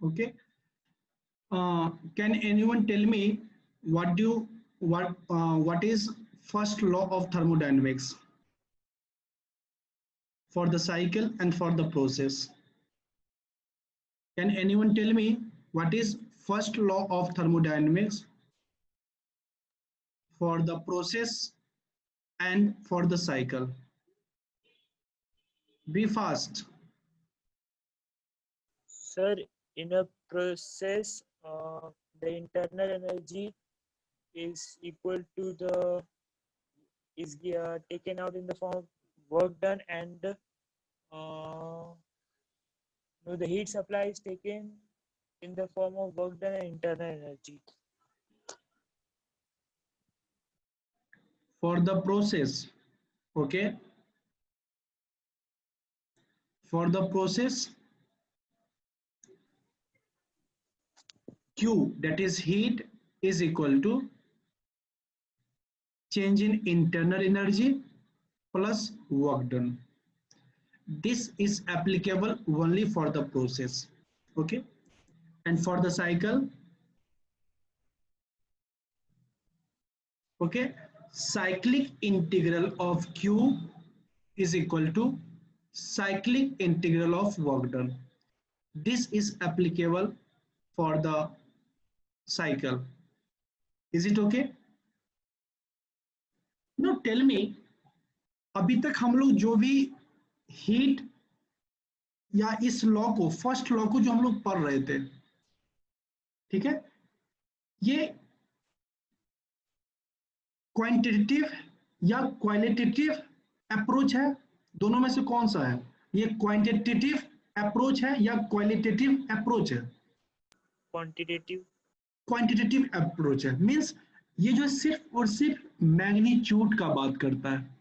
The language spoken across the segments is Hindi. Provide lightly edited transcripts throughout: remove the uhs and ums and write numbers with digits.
Okay. Can anyone tell me what is first law of thermodynamics for the cycle and for the process? Can anyone tell me what is first law of thermodynamics for the process and for the cycle? Be fast. Sir, in a process, the internal energy is equal to the taken out in the form of work done, and the heat supply is taken in the form of work done and internal energy. For the process, okay, for the process, Q, that is heat, is equal to change in internal energy plus work done. This is applicable only for the process, okay. And for the cycle, okay, cyclic integral of Q is equal to cyclic integral of work done. This is applicable for the cycle. Is it okay? Now tell me, अभी तक हम लोग जो भी हीट या इस लॉ को, फर्स्ट लॉ को जो हम लोग पढ़ रहे थे, ठीक है, ये क्वांटिटेटिव या क्वालिटेटिव अप्रोच है, दोनों में से कौन सा है? ये क्वांटिटेटिव अप्रोच है या क्वालिटेटिव अप्रोच है? क्वांटिटेटिव अप्रोच है। मींस ये जो सिर्फ और सिर्फ मैग्नीट्यूड का बात करता है।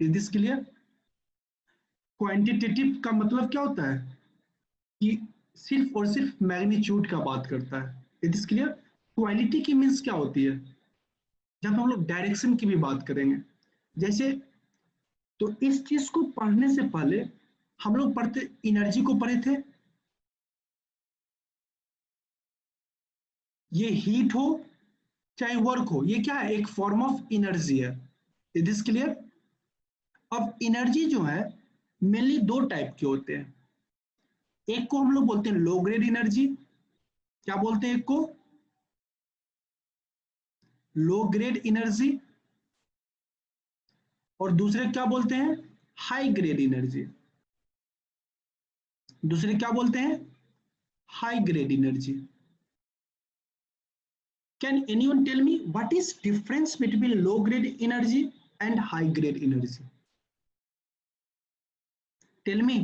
Is this clear? क्वांटिटेटिव का मतलब क्या होता है कि सिर्फ और सिर्फ मैग्नीट्यूड का बात करता है। Is this clear? क्वालिटी की मींस क्या होती है? जब हम लोग डायरेक्शन की भी बात करेंगे, जैसे तो इस चीज को पढ़ने से पहले हम लोग पढ़ते एनर्जी को पढ़े थे। ये हीट हो चाहे वर्क हो, ये क्या है? एक फॉर्म ऑफ एनर्जी है। Is this clear? अब एनर्जी जो है मेनली दो टाइप के होते हैं। एक को हम लोग बोलते हैं लो ग्रेड एनर्जी। क्या बोलते हैं एक को? लो ग्रेड एनर्जी। और दूसरे क्या बोलते हैं? High grade energy. दूसरे क्या बोलते हैं? High grade energy. Can anyone tell me what is difference between low grade energy and high grade energy? Tell me.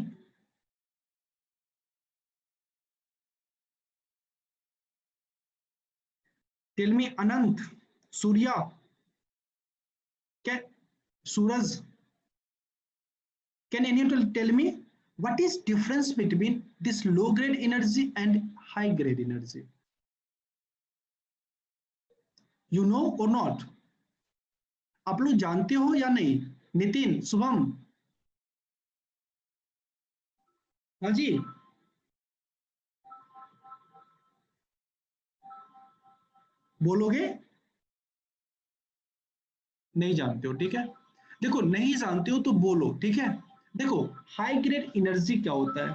Tell me, Anant, Surya, Suraj. Can anyone tell me what is difference between this low grade energy and high grade energy? You know or not? आप लोग जानते हो या नहीं? नितिन, शुभम, हाँ जी, बोलोगे? नहीं जानते हो, ठीक है। देखो, नहीं जानते हो तो बोलो, ठीक है। देखो, हाई ग्रेड एनर्जी क्या होता है?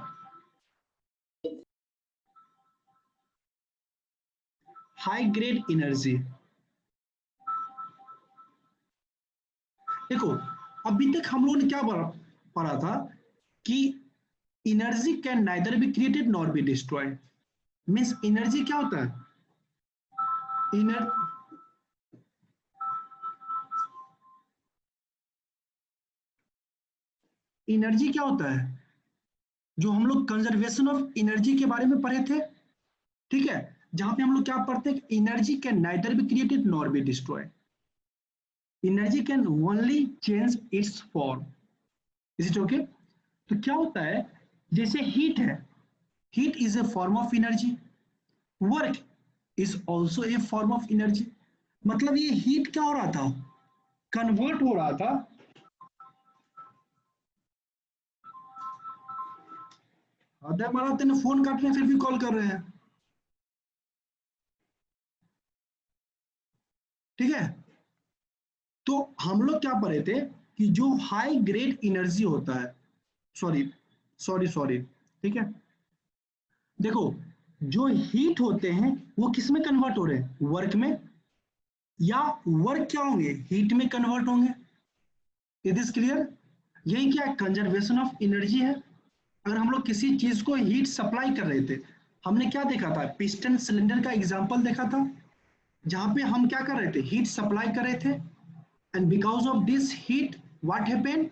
हाई ग्रेड एनर्जी, देखो अभी तक हम लोगों ने क्या पढ़ा था कि energy can neither be created nor be destroyed. Means energy क्या होता है? एनर्जी क्या होता है? जो हम लोग कंजर्वेशन ऑफ एनर्जी के बारे में पढ़े थे, ठीक है, जहां पे हम लोग क्या पढ़ते हैं? Energy can neither be created nor be destroyed. Energy can only change it's form. Is it okay? तो क्या होता है, जैसे हीट है, heat is A form of energy, work is also a form of energy. मतलब ये हीट क्या हो रहा था? कन्वर्ट हो रहा था अदर मारा तेने फोन काट रहे हैं फिर भी कॉल कर रहे हैं। ठीक है। तो हम लोग क्या पढ़े थे कि जो हाई ग्रेड एनर्जी होता है, सॉरी, ठीक है, देखो जो हीट होते हैं वो किस में कन्वर्ट हो रहे हैं, वर्क में, या वर्क क्या होंगे, हीट में कन्वर्ट होंगे। It is clear. यही क्या कंजर्वेशन ऑफ एनर्जी है। अगर हम लोग किसी चीज को हीट सप्लाई कर रहे थे, हमने क्या देखा था, पिस्टन सिलेंडर का एग्जांपल देखा था, जहां पे हम क्या कर रहे थे, हीट सप्लाई कर रहे थे, and because of this heat what happened,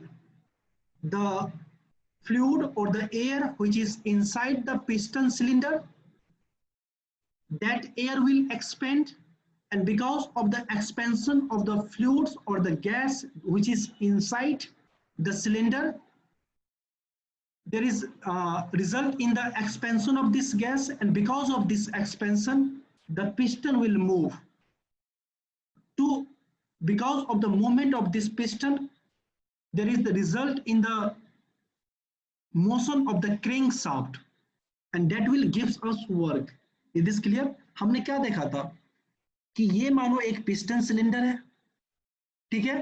the fluid or the air which is inside the piston cylinder, that air will expand, and because of the expansion of the fluids or the gas which is inside the cylinder, there is result in the expansion of this gas, and because of this expansion the piston will move to, because of the movement of this piston there is the result in the motion of the crankshaft, and that will gives us work. Is this clear? हमने क्या देखा था कि ये मानो एक पिस्टन सिलेंडर है, ठीक है,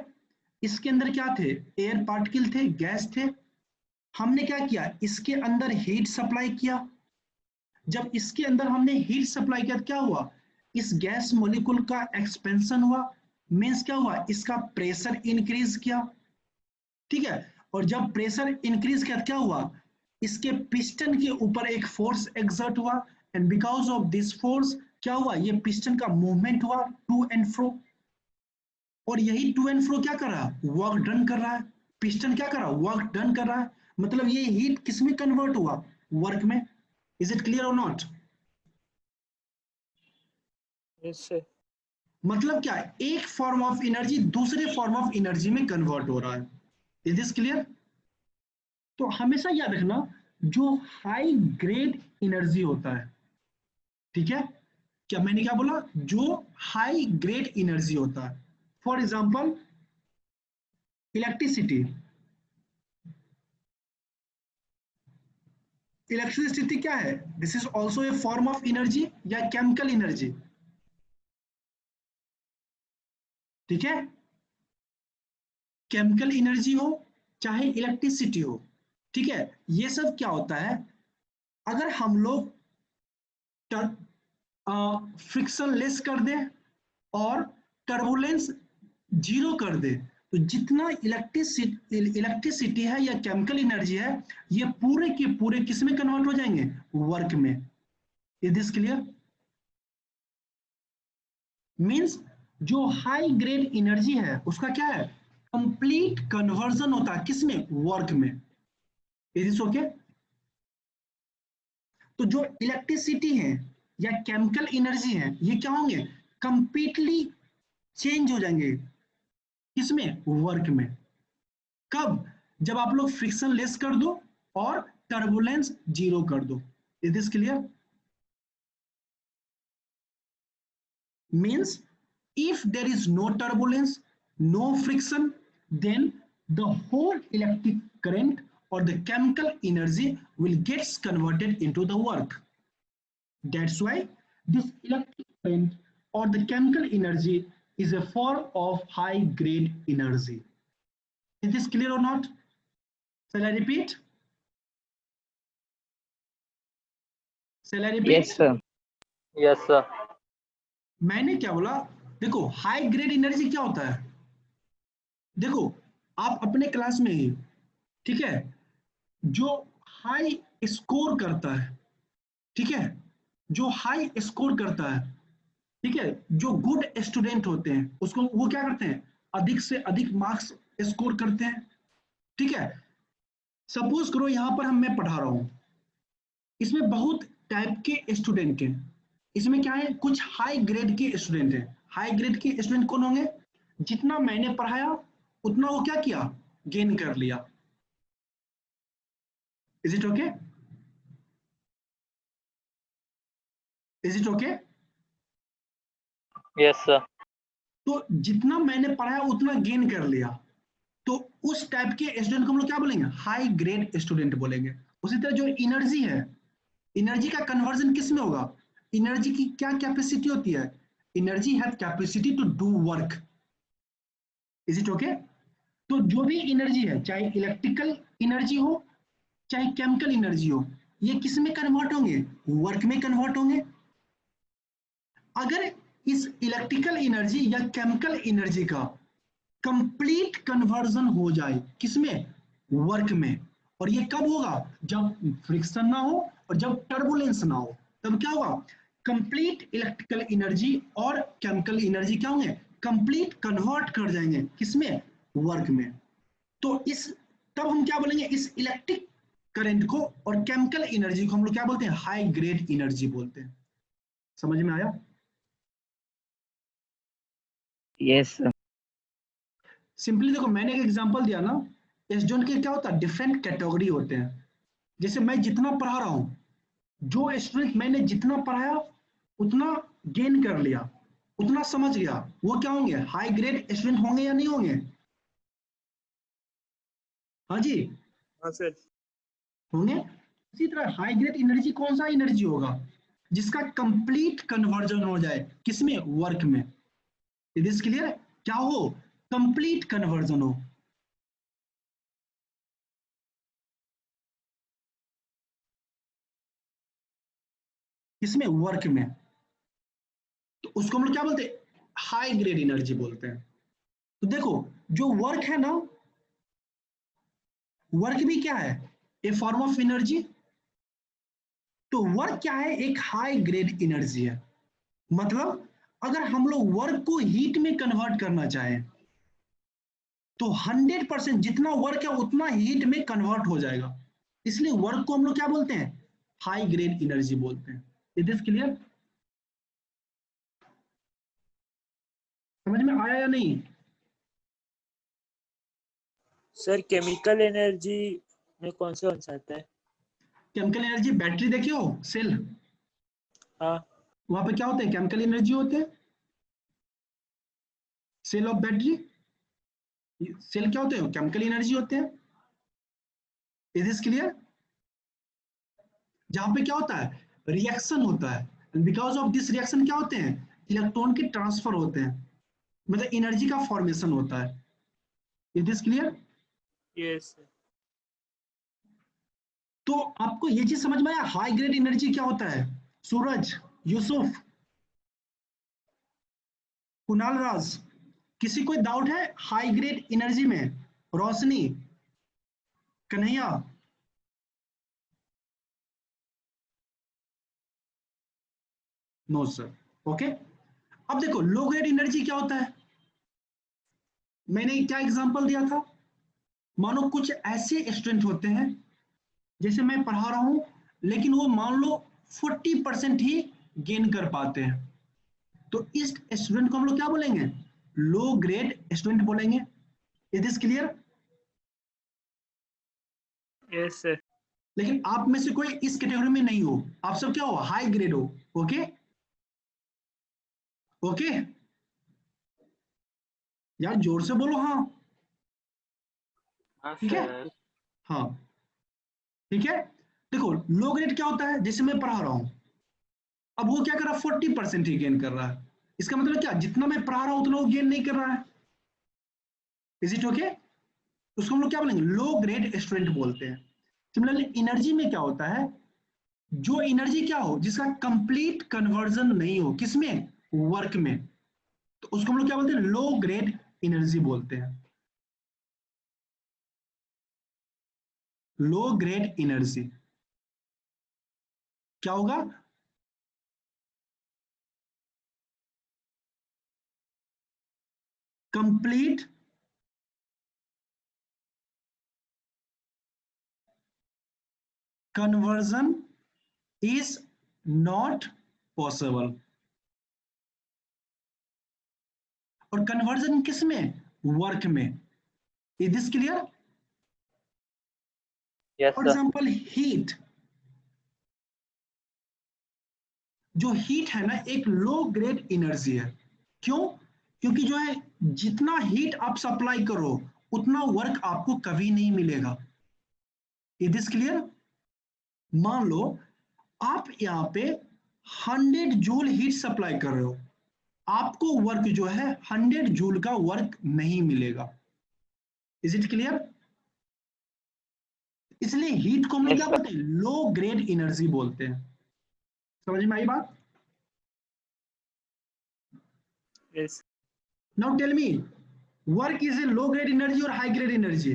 इसके अंदर क्या थे, एयर पार्टिकल थे, गैस थे, हमने क्या किया, इसके अंदर हीट सप्लाई किया। जब इसके अंदर हमने हीट सप्लाई किया क्या हुआ, इस गैस मॉलिक्यूल का एक्सपेंशन हुआ, मींस क्या हुआ, इसका प्रेशर इंक्रीज किया, ठीक है, और जब प्रेशर इंक्रीज किया क्या हुआ, इसके पिस्टन के ऊपर एक फोर्स एक्सर्ट हुआ, and because of this force क्या हुआ, ये पिस्टन का मूवमेंट हुआ टू एंड फ्रो, और यही टू एंड फ्रो क्या कर रहा है, वर्क डन कर रहा है, पिस्टन क्या कर रहा है, वर्क डन कर रहा है, मतलब ये हीट किस में कन्वर्ट हुआ, वर्क में। इज इट क्लियर और नॉट? Yes, sir. मतलब क्या, एक फॉर्म ऑफ एनर्जी दूसरे फॉर्म ऑफ एनर्जी में कन्वर्ट हो रहा है। Is this clear? तो हमेशा याद रखना, जो हाई ग्रेड एनर्जी होता है, ठीक है, क्या मैंने क्या बोला, जो हाई ग्रेड एनर्जी होता है, फॉर एग्जांपल इलेक्ट्रिसिटी, इलेक्ट्रिसिटी क्या है, this is also a form of energy या केमिकल एनर्जी, ठीक है, केमिकल एनर्जी हो चाहे इलेक्ट्रिसिटी हो, ठीक है, ये सब क्या होता है, अगर हम लोग फ्रिक्शन लेस कर दे और टर्बुलेंस जीरो कर दे, तो जितना इलेक्ट्रिसिटी है या केमिकल एनर्जी है, ये पूरे के पूरे किस में कन्वर्ट हो जाएंगे, वर्क में। Is this clear? मींस जो हाई ग्रेड एनर्जी है उसका क्या है, कंप्लीट कन्वर्जन होता है किसमें, वर्क में। Is this okay? तो जो इलेक्ट्रिसिटी है या केमिकल एनर्जी है, ये क्या होंगे, कंप्लीटली चेंज हो जाएंगे किसमें, वर्क में। कब, जब आप लोग फ्रिक्शन लेस कर दो और टर्बुलेंस जीरो कर दो। Is this clear? Means if there is no turbulence, no friction, then the whole electric current or the chemical energy will gets converted into the work. That's why this electric current or the chemical energy is a form of high grade energy. Is this clear or not? Shall I repeat? Shall I repeat? Yes, sir. Yes, sir. मैंने क्या बोला, देखो हाई ग्रेड एनर्जी क्या होता है, देखो आप अपने क्लास में ही, ठीक है, जो हाई स्कोर करता है, ठीक है, जो हाई स्कोर करता है, ठीक है, जो गुड स्टूडेंट होते हैं उसको वो क्या करते हैं, अधिक से अधिक मार्क्स स्कोर करते हैं, ठीक है। सपोज करो यहां पर मैं पढ़ा रहा हूं, इसमें बहुत टाइप के स्टूडेंट हैं, इसमें क्या है, कुछ हाई ग्रेड के स्टूडेंट हैं। हाई ग्रेड के स्टूडेंट कौन होंगे, जितना मैंने पढ़ाया उतना वो क्या किया, गेन कर लिया। Is it okay? Is it okay? Yes, sir. तो जितना मैंने पढ़ाया उतना गेन कर लिया, तो उस टाइप के स्टूडेंट को हम लोग क्या बोलेंगे, हाई ग्रेड स्टूडेंट बोलेंगे। उसी तरह जो एनर्जी है, एनर्जी का कन्वर्जन किस में होगा, एनर्जी की क्या कैपेसिटी होती है, energy has capacity to do work. Is it okay? तो जो भी एनर्जी है, चाहे इलेक्ट्रिकल एनर्जी हो चाहे केमिकल एनर्जी हो, ये किस में कन्वर्ट होंगे? वर्क में कन्वर्ट होंगे। अगर इस इलेक्ट्रिकल एनर्जी या केमिकल एनर्जी का कंप्लीट कन्वर्जन हो जाए किसमें? वर्क में। और ये कब होगा? जब फ्रिक्शन ना हो और जब टर्बुलेंस ना हो, तब क्या होगा? कंप्लीट इलेक्ट्रिकल एनर्जी और केमिकल एनर्जी क्या होंगे? कंप्लीट कन्वर्ट कर जाएंगे किसमें? वर्क में। तो इस तब हम क्या बोलेंगे? इस इलेक्ट्रिक करंट को और केमिकल एनर्जी को हम लोग क्या बोलते हैं? हाई ग्रेड एनर्जी बोलते हैं। समझ में आया? Yes sir. सिंपली देखो, मैंने एक एग्जांपल दिया ना, एसडोन के क्या होता है? डिफरेंट कैटेगरी होते हैं। जैसे मैं जितना पढ़ा रहा हूं, जो स्टूडेंट मैंने जितना पढ़ाया उतना गेन कर लिया, उतना समझ गया, वो क्या होंगे? हाई ग्रेड स्टूडेंट होंगे या नहीं होंगे? हाँ जी, हाँ सर। होंगे। इसी तरह हाई ग्रेड एनर्जी कौन सा एनर्जी होगा? जिसका कंप्लीट कन्वर्जन हो जाए किसमें? वर्क में। Is this clear? क्या हो? कंप्लीट कन्वर्जन हो। किसमें? वर्क में। तो उसको हम लोग क्या बोलते हैं? हाई ग्रेड एनर्जी बोलते हैं। तो देखो, जो वर्क है ना, वर्क भी क्या है? ए फॉर्म ऑफ एनर्जी। तो वर्क क्या है? एक हाई ग्रेड एनर्जी है। मतलब अगर हम लोग वर्क को हीट में कन्वर्ट करना चाहें तो 100% जितना वर्क है उतना हीट में कन्वर्ट हो जाएगा। इसलिए वर्क को हम लोग क्या बोलते हैं? हाई ग्रेड एनर्जी बोलते हैं। Is this clear? समझ में आया या नहीं? सर केमिकल एनर्जी में कौन सा आता है? केमिकल एनर्जी, बैटरी देखे हो? सेल, हाँ। वहां पे क्या होते हैं? केमिकल एनर्जी होते हैं। सेल ऑफ बैटरी, सेल क्या होते हैं? केमिकल एनर्जी होते हैं। Is this clear? जहां पे क्या होता है? रिएक्शन होता है, बिकॉज ऑफ दिस रिएक्शन क्या होते हैं? इलेक्ट्रॉन के ट्रांसफर होते हैं, मतलब एनर्जी का फॉर्मेशन होता है। Is this clear? Yes sir. तो आपको ये चीज समझ में आया हाई ग्रेड एनर्जी क्या होता है? सूरज, यूसुफ, कुणाल राज, किसी कोई डाउट है हाई ग्रेड एनर्जी में? रोशनी, कन्हैया, नो सर। ओके, अब देखो लो ग्रेड एनर्जी क्या होता है? मैंने क्या एग्जांपल दिया था? मानो कुछ ऐसे स्टूडेंट होते हैं, जैसे मैं पढ़ा रहा हूं, लेकिन वो मान लो 40% ही गेन कर पाते हैं, तो इस स्टूडेंट को हम लोग क्या बोलेंगे? लो ग्रेड स्टूडेंट बोलेंगे। Is this clear? Yes sir. लेकिन आप में से कोई इस कैटेगरी में नहीं हो, आप सब क्या हो? हाई ग्रेड हो। ओके ओके, यार जोर से बोलो। हाँ हाँ ठीक है, सर। हाँ ठीक है। देखो लो ग्रेड क्या होता है? जैसे मैं पढ़ा रहा हूं, अब वो क्या कर रहा है? 40% ही गेन कर रहा है। इसका मतलब क्या? जितना मैं पढ़ा रहा हूं उतना वो गेन नहीं कर रहा है। Is it okay? उसको हम लोग क्या बोलेंगे? लो ग्रेड स्टूडेंट बोलते हैं। सिमिलरली एनर्जी में क्या होता है? जो एनर्जी क्या हो? जिसका कंप्लीट कन्वर्जन नहीं हो किसमें? वर्क में, तो उसको हम लोग क्या बोलते हैं? लो ग्रेड एनर्जी बोलते हैं। लो ग्रेड एनर्जी क्या होगा? Complete conversion is not possible। और कन्वर्जन किस में? वर्क में। Is this clear? Yes for sir. Example heat, जो हीट है ना, एक लो ग्रेड एनर्जी है। क्यों? क्योंकि जो है, जितना हीट आप सप्लाई करो उतना वर्क आपको कभी नहीं मिलेगा। Is this clear? मान लो आप यहाँ पे 100 जूल हीट सप्लाई कर रहे हो, आपको वर्क जो है 100 जूल का वर्क नहीं मिलेगा। Is it clear? इसलिए हीट को हम लोग Yes, क्या sir. बोलते हैं? लो ग्रेड एनर्जी बोलते हैं। समझ में आई बात? Yes. Now tell me, work is a low grade energy और high grade energy?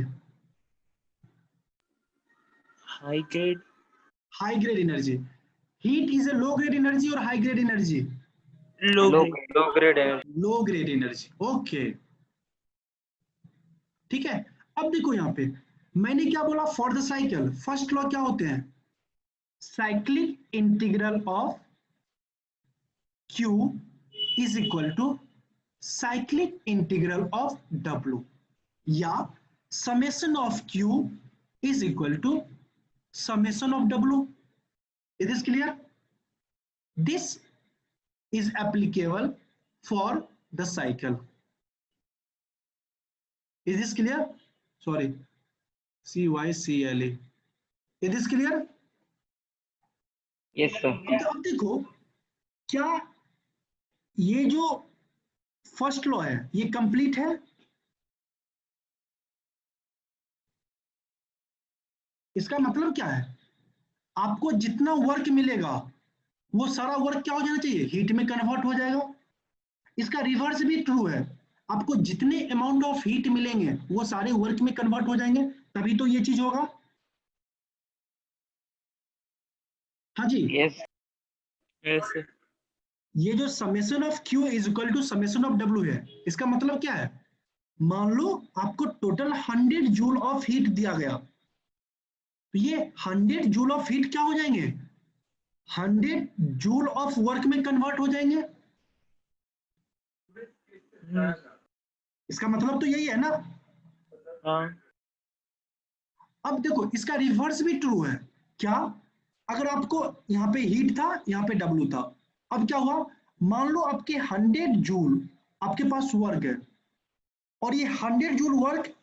High grade. High grade energy. Heat is a low grade energy और high grade energy? Low Low, grade. low grade energy. Low grade energy. Okay, ठीक है। अब देखो यहाँ पे मैंने क्या बोला? For the cycle first law क्या होते हैं? Cyclic integral of Q is equal to cyclic integral of W, या summation of Q is equal to summation of W। Is this clear? This is applicable for the cycle. Is this clear? Sorry, CYCLE. Is this clear? Yes, sir. अब देखो, क्या ये जो फर्स्ट लॉ है ये कंप्लीट है? इसका मतलब क्या है? आपको जितना वर्क मिलेगा वो सारा वर्क क्या हो जाना चाहिए? हीट में कन्वर्ट हो जाएगा। इसका रिवर्स भी ट्रू है, आपको जितने अमाउंट ऑफ हीट मिलेंगे वो सारे वर्क में कन्वर्ट हो जाएंगे, तभी तो ये चीज होगा। हाँ जी, Yes. Yes, sir. ये जो summation of Q is equal to summation of W है, इसका मतलब क्या है? मान लो आपको टोटल 100 जूल ऑफ हीट दिया गया, तो ये 100 जूल ऑफ हीट क्या हो जाएंगे? 100 जूल ऑफ वर्क में कन्वर्ट हो जाएंगे। इसका मतलब तो यही है ना। हाँ। अब देखो इसका रिवर्स भी ट्रू है। क्या? अगर आपको यहाँ पे हीट था, यहाँ पे W था, अब क्या हुआ? मान लो आपके 100 जूल आपके पास वर्क है, और ये 100 जूल वर्क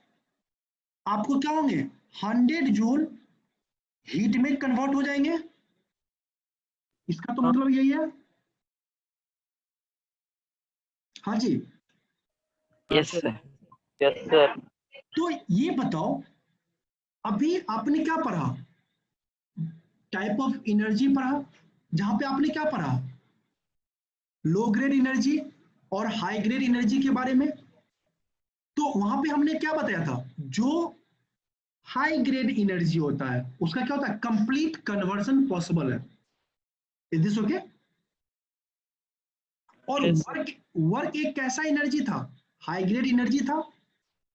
आपको क्या होंगे? 100 जूल हीट में कन्वर्ट हो जाएंगे। इसका तो मतलब यही है। हाँ जी, Yes, sir. Yes, sir. तो ये बताओ, अभी आपने क्या पढ़ा? टाइप ऑफ एनर्जी पढ़ा, जहां पे आपने क्या पढ़ा? लो ग्रेड एनर्जी और हाई ग्रेड एनर्जी के बारे में। तो वहां पे हमने क्या बताया था? जो हाई ग्रेड एनर्जी होता है उसका क्या होता है? कंप्लीट कन्वर्जन पॉसिबल है। Is this okay? और Yes, sir. वर्क वर्क एक कैसा एनर्जी था? हाई ग्रेड एनर्जी था।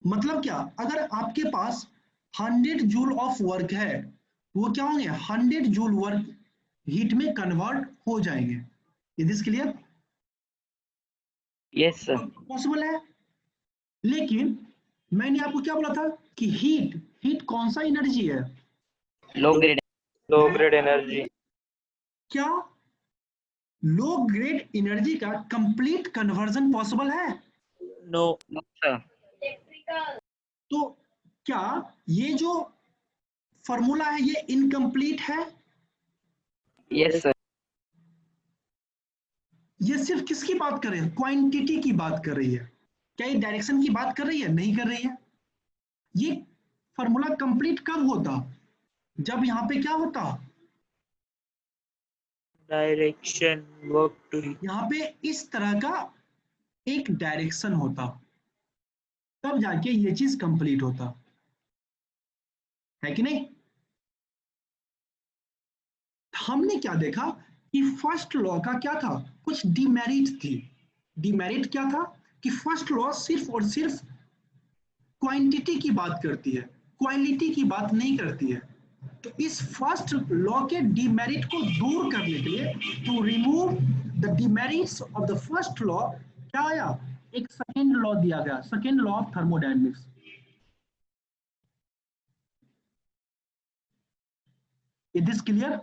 मतलब क्या? अगर आपके पास 100 जूल ऑफ वर्क है, वो क्या होंगे? 100 जूल वर्क हीट में कन्वर्ट हो जाएंगे। Is this clear? Yes, sir. Possible है। लेकिन मैंने आपको क्या बोला था कि हीट हीट कौन सा एनर्जी है? Low grade. Low grade energy. क्या लो ग्रेड एनर्जी का कंप्लीट कन्वर्जन पॉसिबल है? No. No, sir. तो क्या ये जो फॉर्मूला है ये इनकम्प्लीट है? Yes, sir. ये सिर्फ किसकी बात कर रही है? क्वांटिटी की बात कर रही है। क्या ये डायरेक्शन की बात कर रही है? नहीं कर रही है। ये फॉर्मूला कंप्लीट कब होता? जब यहाँ पे क्या होता? Direction. Work to heat. यहाँ पे इस तरह का एक डायरेक्शन होता, तब जाके ये चीज कंप्लीट होता है कि नहीं? हमने क्या देखा कि फर्स्ट लॉ का क्या था? कुछ डिमेरिट थी। डिमेरिट क्या था? कि फर्स्ट लॉ सिर्फ और सिर्फ क्वांटिटी की बात करती है, क्वालिटी की बात नहीं करती है। तो इस फर्स्ट लॉ के डिमेरिट को दूर करने के लिए, to remove the demerits of the first law, क्या आया? एक सेकेंड लॉ दिया गया, second law of thermodynamics. Is this clear?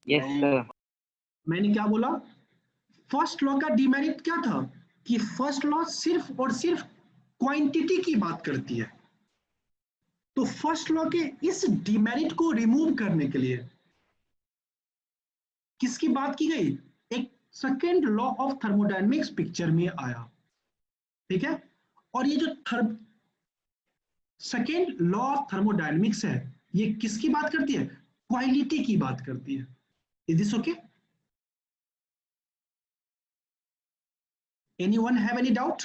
Yes, sir. मैंने क्या बोला? फर्स्ट लॉ का डिमेरिट क्या था? कि फर्स्ट लॉ सिर्फ और सिर्फ क्वांटिटी की बात करती है। तो फर्स्ट लॉ के इस डिमेरिट को रिमूव करने के लिए किसकी बात की गई, एक second law of thermodynamics picture में आया, ठीक है। और ये जो सेकेंड लॉ ऑफ थर्मोडायनेमिक्स है, ये किसकी बात करती है, क्वालिटी की बात करती है। Is this okay? Anyone have any doubt?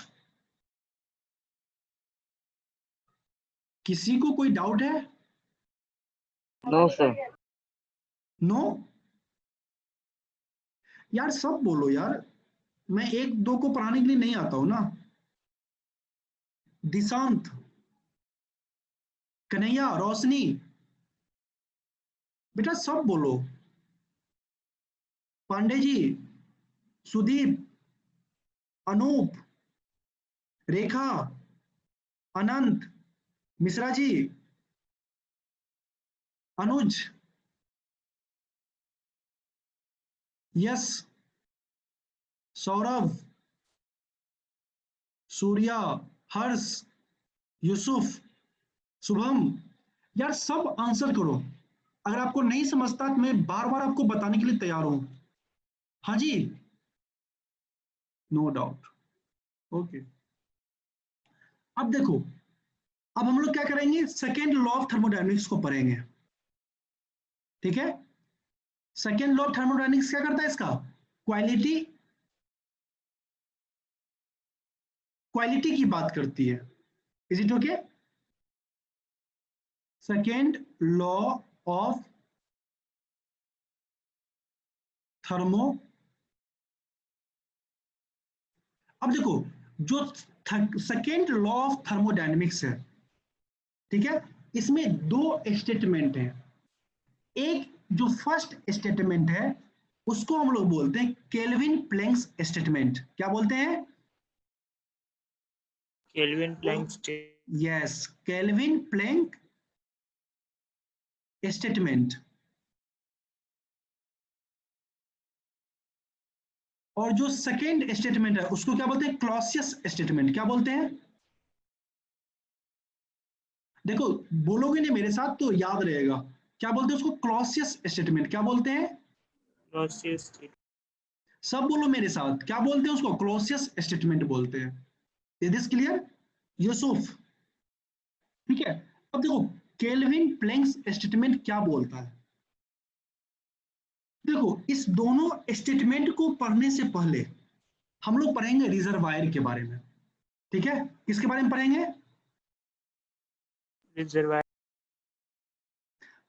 किसी को कोई डाउट है? No, sir. नो? यार सब बोलो यार, मैं एक दो को पढ़ाने के लिए नहीं आता हूं ना। दिशांत, कन्हैया, रोशनी, बेटा सब बोलो। पांडे जी, सुदीप, अनूप, रेखा, अनंत, मिश्रा जी, अनुज, यस, सौरभ, सूर्या, हर्ष, यूसुफ, शुभम, यार सब आंसर करो। अगर आपको नहीं समझता तो मैं बार बार आपको बताने के लिए तैयार हूं। हाँ जी, नो डाउट, ओके। अब देखो, अब हम लोग क्या करेंगे, सेकेंड लॉ ऑफ थर्मोडायनेमिक्स को पढ़ेंगे, ठीक है। सेकेंड लॉ ऑफ थर्मोडायनेमिक्स क्या करता है, इसका क्वालिटी, क्वालिटी की बात करती है। Is it okay? Second law of thermo, अब देखो, जो सेकेंड लॉ ऑफ थर्मोडायनेमिक्स है, ठीक है, इसमें दो स्टेटमेंट है। एक जो फर्स्ट स्टेटमेंट है उसको हम लोग बोलते हैं केल्विन प्लैंक्स स्टेटमेंट। क्या बोलते हैं? Kelvin Planck state. Yes, Kelvin Planck statement. और जो सेकेंड स्टेटमेंट है उसको क्या बोलते हैं, क्लॉसियस स्टेटमेंट। क्या बोलते हैं? देखो, बोलोगे नहीं मेरे साथ तो याद रहेगा। क्या बोलते हैं उसको, क्लॉसियस स्टेटमेंट। क्या बोलते हैं? Clausius state. सब बोलो मेरे साथ, क्या बोलते हैं उसको, क्लॉसियस स्टेटमेंट बोलते हैं। Is this clear? यूसुफ, ठीक है। अब देखो, केल्विन प्लैंक्स स्टेटमेंट क्या बोलता है। देखो, इस दोनों स्टेटमेंट को पढ़ने से पहले हम लोग पढ़ेंगे रिजर्वायर के बारे में, ठीक है। किसके बारे में पढ़ेंगे? Reservoir.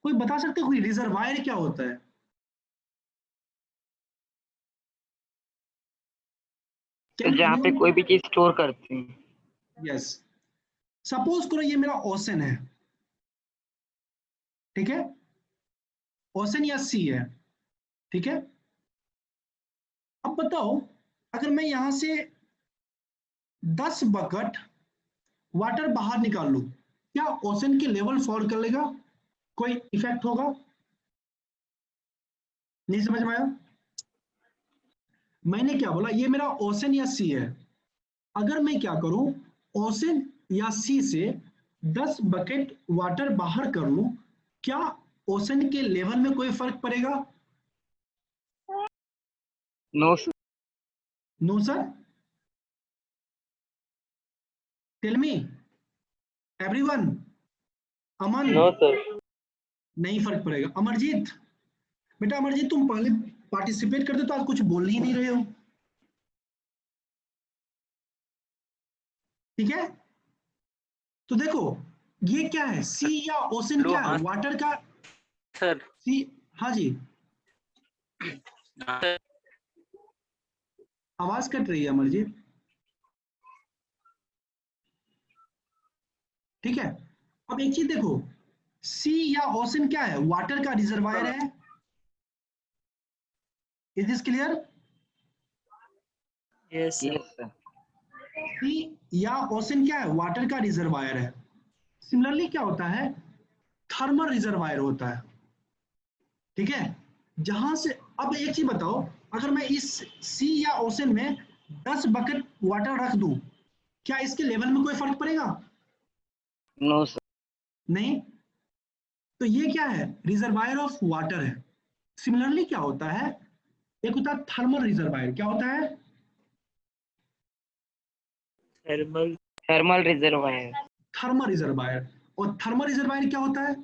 कोई बता सकते हो कोई रिजर्वायर क्या होता है? तो जहाँ पे कोई भी चीज स्टोर करते हैं। यस, सपोज करो ये मेरा ओशन है, ठीक है, ओशन या सी है, ठीक है। अब बताओ, अगर मैं यहां से 10 बकेट वाटर बाहर निकाल लूं, क्या ओशन के लेवल फॉल कर लेगा? कोई इफेक्ट होगा? नहीं समझ में आया? मैंने क्या बोला, ये मेरा ओशन या सी है। अगर मैं क्या करूं, ओशन या सी से 10 बकेट वाटर बाहर कर लूं, क्या ओशन के लेवल में कोई फर्क पड़ेगा? No sir. No sir. Tell me everyone. Aman, no sir. नहीं फर्क पड़ेगा। अमरजीत, बेटा अमरजीत तुम पहले पार्टिसिपेट करते तो आज कुछ बोल ही नहीं रहे हो, ठीक है। तो देखो, ये क्या है, सी या ओशन क्या है, वाटर का सर। सी। हाँ जी, आवाज कट रही है अमरजीत, ठीक है। अब एक चीज देखो, सी या ओशन क्या है, वाटर का रिजर्वायर है। Is this clear? Yes, sir. Yes sir. Sea या ओशन क्या है, वाटर का रिजर्वायर है। सिमिलरली क्या होता है, थर्मल रिजर्वायर होता है, ठीक है। जहां से, अब एक चीज बताओ, अगर मैं इस सी या ओशन में 10 बकेट वाटर रख दूं, क्या इसके लेवल में कोई फर्क पड़ेगा? No sir. नहीं। तो ये क्या है, रिजर्वायर ऑफ वाटर है। सिमिलरली क्या होता है, एक होता है थर्मल रिजर्वायर। क्या होता है? Thermal. Thermal reservoir. Thermal reservoir. और थर्मल रिजर्वायर क्या होता है?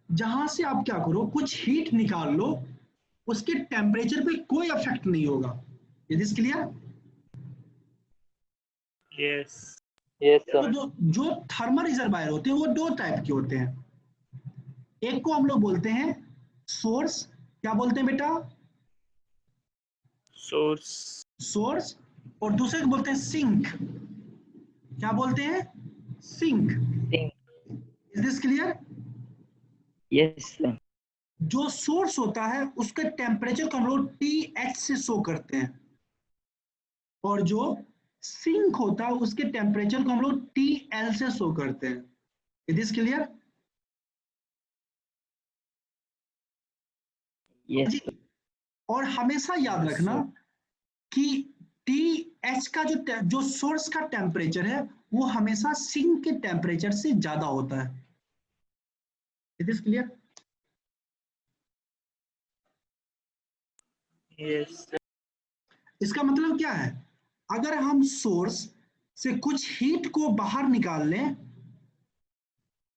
जहां से आप क्या करो, कुछ हीट निकाल लो, उसके टेम्परेचर पे कोई इफेक्ट नहीं होगा। Is this clear? Yes. तो जो थर्मल रिजर्वायर होते हैं वो दो टाइप के होते हैं। एक को हम लोग बोलते हैं सोर्स। क्या बोलते हैं बेटा? Source. सोर्स। और दूसरे को बोलते हैं सिंक। क्या बोलते हैं? Sink. Is this clear? Yes, sir. जो सोर्स होता है उसके टेम्परेचर को हम लोग TH से शो करते हैं, और जो सिंक होता है उसके टेम्परेचर को हम लोग TL से शो करते हैं। Is this clear? Yes, जी। sir. और हमेशा याद रखना कि TH का जो सोर्स का टेम्परेचर है वो हमेशा सिंक के टेम्परेचर से ज्यादा होता है। Is this clear? Yes. इसका मतलब क्या है? अगर हम सोर्स से कुछ हीट को बाहर निकाल लें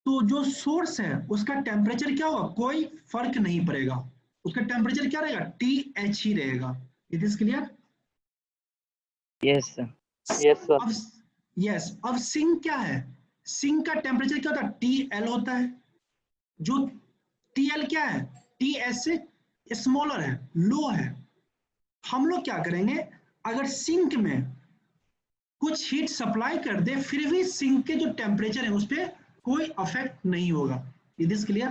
तो जो सोर्स है उसका टेम्परेचर क्या होगा? कोई फर्क नहीं पड़ेगा, उसका टेम्परेचर क्या रहेगा? TH ही रहेगा। It is clear? Yes, sir. अब यस, अब सिंक क्या है? सिंक का टेम्परेचर क्या होता है? TL होता है। जो TL क्या है? TH से स्मॉलर है, लो है। हम लोग क्या करेंगे, अगर सिंक में कुछ हीट सप्लाई कर दे फिर भी सिंक के जो टेम्परेचर है उस पर कोई अफेक्ट नहीं होगा। Is this clear?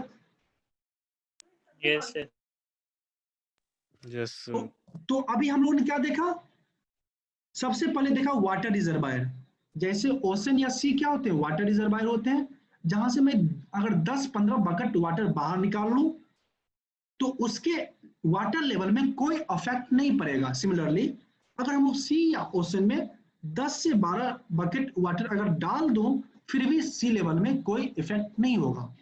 Yes, sir. Yes, sir. तो अभी हम लोगों ने क्या देखा? सबसे पहले देखा वाटर रिजर्वायर। जैसे ओशन या सी क्या होते हैं? वाटर रिजर्वायर होते हैं, जहां से मैं अगर 10-15 बकेट वाटर बाहर निकाल लूं तो उसके वाटर लेवल में कोई अफेक्ट नहीं पड़ेगा। सिमिलरली अगर हम सी या ओशन में 10 से 12 बकेट वाटर अगर डाल दूं फिर भी सी लेवल में कोई इफेक्ट नहीं होगा।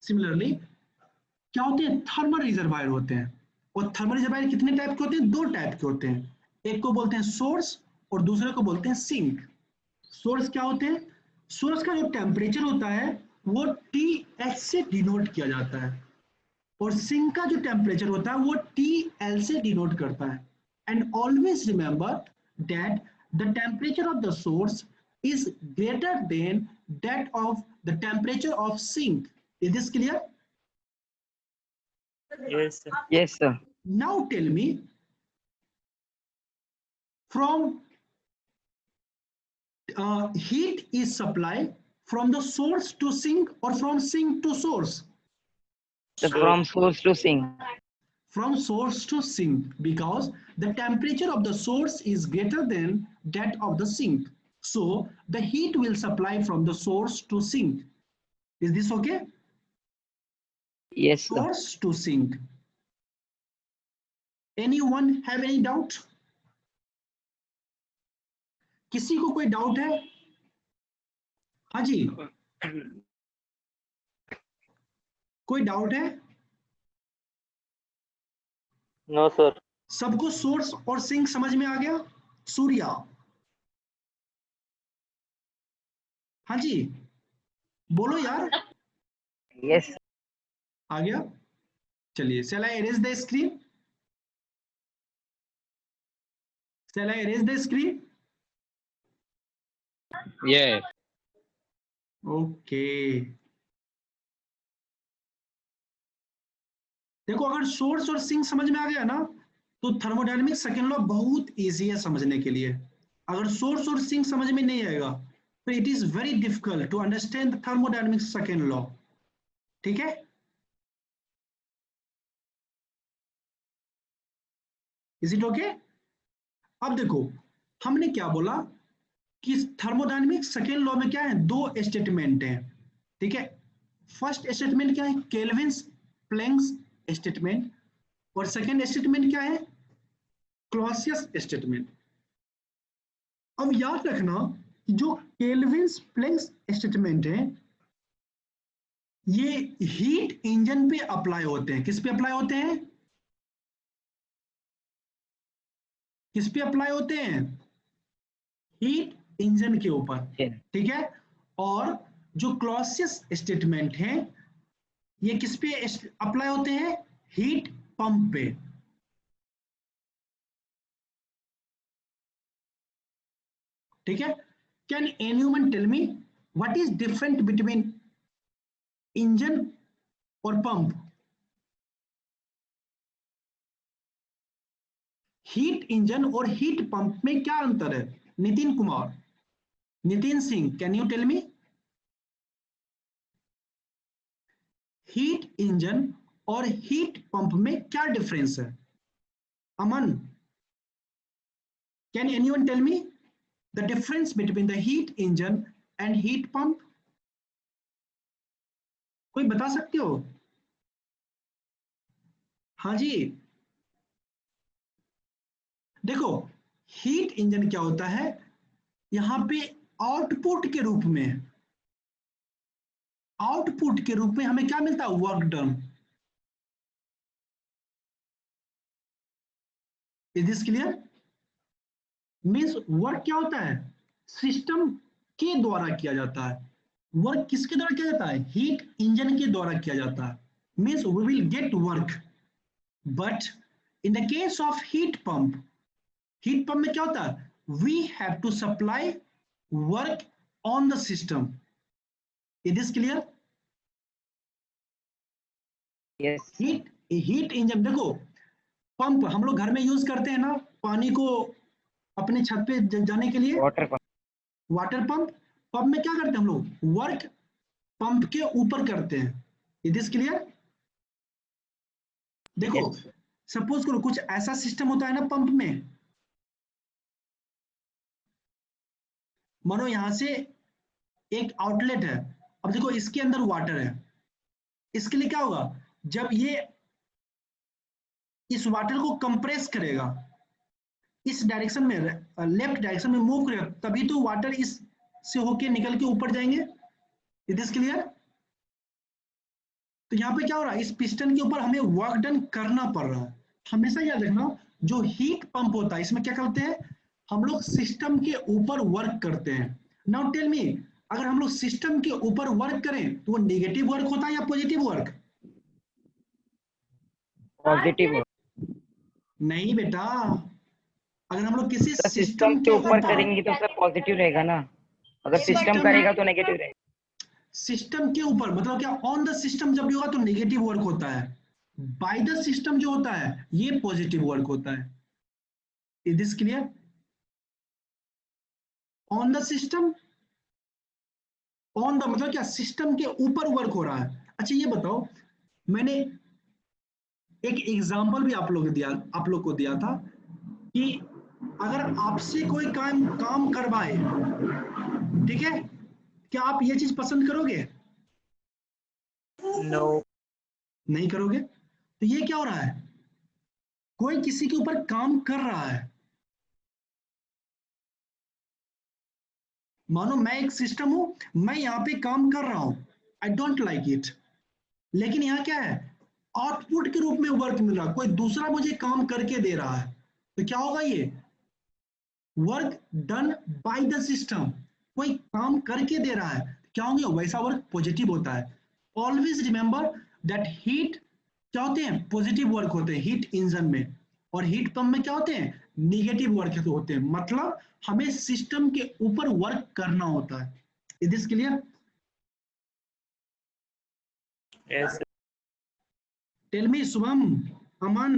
सिमिलरली क्या होते हैं? थर्मल रिजर्वायर होते हैं। और थर्मल रिजर्वायर कितने टाइप के होते हैं? दो टाइप के होते हैं। एक को बोलते हैं सोर्स और दूसरे को बोलते हैं सिंक। सोर्स क्या होते हैं? सोर्स का जो टेम्परेचर होता है वो TH से डिनोट किया जाता है, और सिंक का जो टेम्परेचर होता है वो TL से डिनोट करता है। And always remember that the temperature of the source is greater than that of the temperature of sink. Is this clear? Yes, sir. Yes, sir. Now tell me, from heat is supplied from the source to sink or from sink to source? So from source to sink. From source to sink, because the temperature of the source is greater than that of the sink. So the heat will supply from the source to sink. Is this okay? Yes, sir. Source to sink. Anyone have any doubt? किसी को कोई डाउट है? हाँ जी, कोई डाउट है? No sir. सबको सोर्स और सिंक समझ में आ गया? सूर्या, हाँ जी, बोलो यार। Yes. आ गया? चलिए, shall I erase the screen? Shall I erase the screen? Yes. Okay. देखो, अगर सोर्स और सिंक समझ में आ गया ना तो थर्मोडायनेमिक्स सेकेंड लॉ बहुत इजी है समझने के लिए। अगर सोर्स और सिंक समझ में नहीं आएगा तो it is very difficult to understand the thermodynamics second law. ठीक है? Is it okay? अब देखो, हमने क्या बोला कि थर्मोडायनेमिक्स सेकेंड लॉ में क्या है? दो स्टेटमेंट है। ठीक है? फर्स्ट स्टेटमेंट क्या है? Kelvin's planks statement. और सेकेंड स्टेटमेंट क्या है? Clausius statement. अब याद रखना जो केल्विन्स प्लैंक्स स्टेटमेंट है ये हीट इंजन पे अप्लाई होते हैं। किस पे अप्लाई होते हैं? किस पे अप्लाई होते हैं? हीट इंजन के ऊपर, ठीक है। और जो क्लॉसियस स्टेटमेंट है ये किस पे अप्लाई होते हैं? हीट पंप पे। ठीक है। Can anyone tell me what is different between engine और पंप? हीट इंजन और हीट पंप में क्या अंतर है? Nitin Kumar, Nitin Singh, can you tell me? Heat engine और हीट पंप में क्या डिफरेंस है? Aman, can anyone tell me the difference between the heat engine and heat pump? कोई बता सकते हो? हाँ जी। देखो, हीट इंजन क्या होता है, यहां पे आउटपुट के रूप में, आउटपुट के रूप में हमें क्या मिलता है? Work done. Is this clear? Means work क्या होता है? सिस्टम के द्वारा किया जाता है। वर्क किसके द्वारा किया जाता है? हीट इंजन के द्वारा किया जाता है। Means we will get work. But in the case of heat pump, heat pump में क्या होता है? We have to supply work on the system. Is this clear? Yes. Heat engine, देखो पंप हम लोग घर में यूज करते हैं ना पानी को अपने छत पे जाने के लिए, Water pump. Water pump. Pump में क्या करते हैं हम लोग? वर्क पंप के ऊपर करते हैं। Is this clear? देखो Yes. सपोज करो कुछ ऐसा सिस्टम होता है ना पंप में, मानो यहां से एक आउटलेट है, अब देखो इसके अंदर वाटर है, इसके लिए क्या होगा? जब ये इस वाटर को कंप्रेस करेगा, इस डायरेक्शन में, लेफ्ट डायरेक्शन में मूव करेगा, तभी तो वाटर इस से होके निकल के ऊपर जाएंगे। Is this clear? तो यहाँ पे क्या हो रहा है? इस पिस्टन के ऊपर हमें वर्क डन करना पड़ रहा है। हमेशा याद रखना, जो हीट पंप होता है इसमें क्या करते हैं हम लोग? सिस्टम के ऊपर वर्क करते हैं। नाउ टेल मी, अगर हम लोग सिस्टम के ऊपर वर्क करें तो वो नेगेटिव वर्क होता है या पॉजिटिव वर्क? Positive. नहीं बेटा, अगर हम लोग किसी तो सिस्टम सिस्टम के के ऊपर ऊपर, करेंगे तो सर पॉजिटिव रहेगा ना, अगर सिस्टम सिस्टम करेगा तो नेगेटिव रहेगा। सिस्टम के ऊपर मतलब क्या? ऑन द सिस्टम जब भी होगा तो नेगेटिव वर्क होता है, बाय द सिस्टम जो होता है ये पॉजिटिव वर्क होता है। Is this clear? On the system, on the मतलब क्या? सिस्टम के ऊपर वर्क हो रहा है। अच्छा ये बताओ, मैंने एक एग्जांपल भी आप लोग को दिया था कि अगर आपसे कोई काम करवाए, ठीक है, क्या आप ये चीज पसंद करोगे? No. नहीं करोगे। तो ये क्या हो रहा है? कोई किसी के ऊपर काम कर रहा है, मानो मैं एक सिस्टम हूं, मैं यहाँ पे काम कर रहा हूं, आई डोंट लाइक इट, लेकिन यहाँ क्या है? आउटपुट के रूप में वर्क मिल रहा है, कोई दूसरा मुझे काम करके दे रहा है, तो क्या होगा? ये work done by the system, कोई काम करके दे रहा है, क्या होंगे? वैसा वर्क पॉजिटिव होता है। ऑलवेज रिमेंबर दैट हीट क्या होते हैं? पॉजिटिव वर्क होते हैं हीट इंजन में, और हीट पंप में क्या होते हैं? निगेटिव वर्क होते हैं। मतलब हमें सिस्टम के ऊपर वर्क करना होता है। Is this clear? Yes. Tell me Shubham, Aman,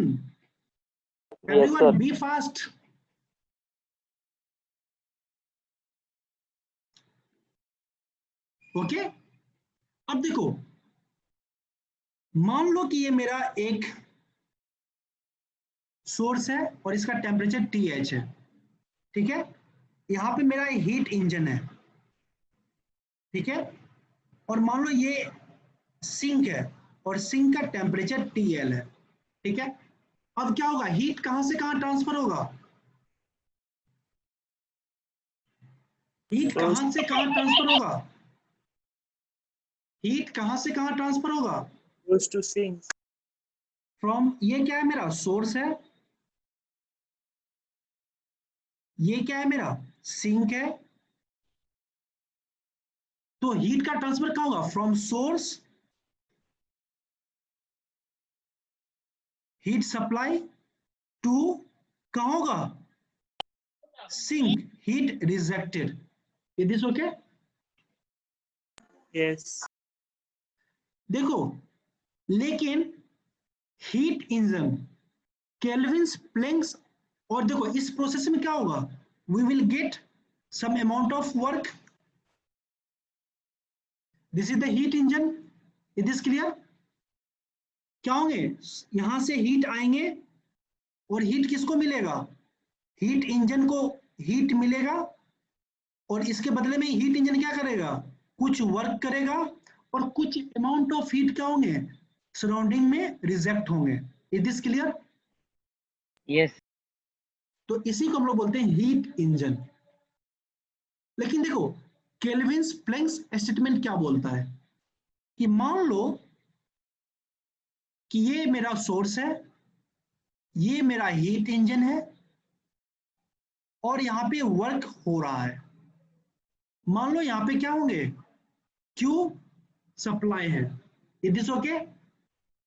Yes, everyone sir. Be fast. Okay, अब देखो, मान लो कि ये मेरा एक सोर्स है और इसका टेम्परेचर TH है, ठीक है। यहां पे मेरा हीट इंजन है, ठीक है, और मान लो ये सिंक है और सिंक का टेम्परेचर TL है, ठीक है। अब क्या होगा? हीट कहां से कहां ट्रांसफर होगा? हीट कहां से कहां ट्रांसफर होगा? हीट कहां से कहां ट्रांसफर होगा? Goes to sink. फ्रॉम, ये क्या है? मेरा सोर्स है, ये क्या है मेरा सिंक है, तो हीट का ट्रांसफर कहाँ होगा, from source heat supply to कहाँ होगा, sink heat rejected. Is this okay? Yes. देखो लेकिन हीट इंजन केल्विन्स प्लैंक्स, और देखो इस प्रोसेस में क्या होगा, we will get some amount of work, this is the heat engine, it is clear? क्या होंगे, यहां से हीट आएंगे और हीट किसको मिलेगा, हीट इंजन को हीट मिलेगा, और इसके बदले में हीट इंजन क्या करेगा, कुछ वर्क करेगा, और कुछ अमाउंट ऑफ हीट क्या होंगे सराउंडिंग में रिजेक्ट होंगे। Is this clear? Yes. तो इसी को हम लोग बोलते हैं हीट इंजन। लेकिन देखो केल्विन्स प्लैंक्स स्टेटमेंट क्या बोलता है कि मान लो कि ये मेरा सोर्स है, ये मेरा हीट इंजन है, और यहां पे वर्क हो रहा है, मान लो यहां पे क्या होंगे, क्यू सप्लाई है, इट इज ओके,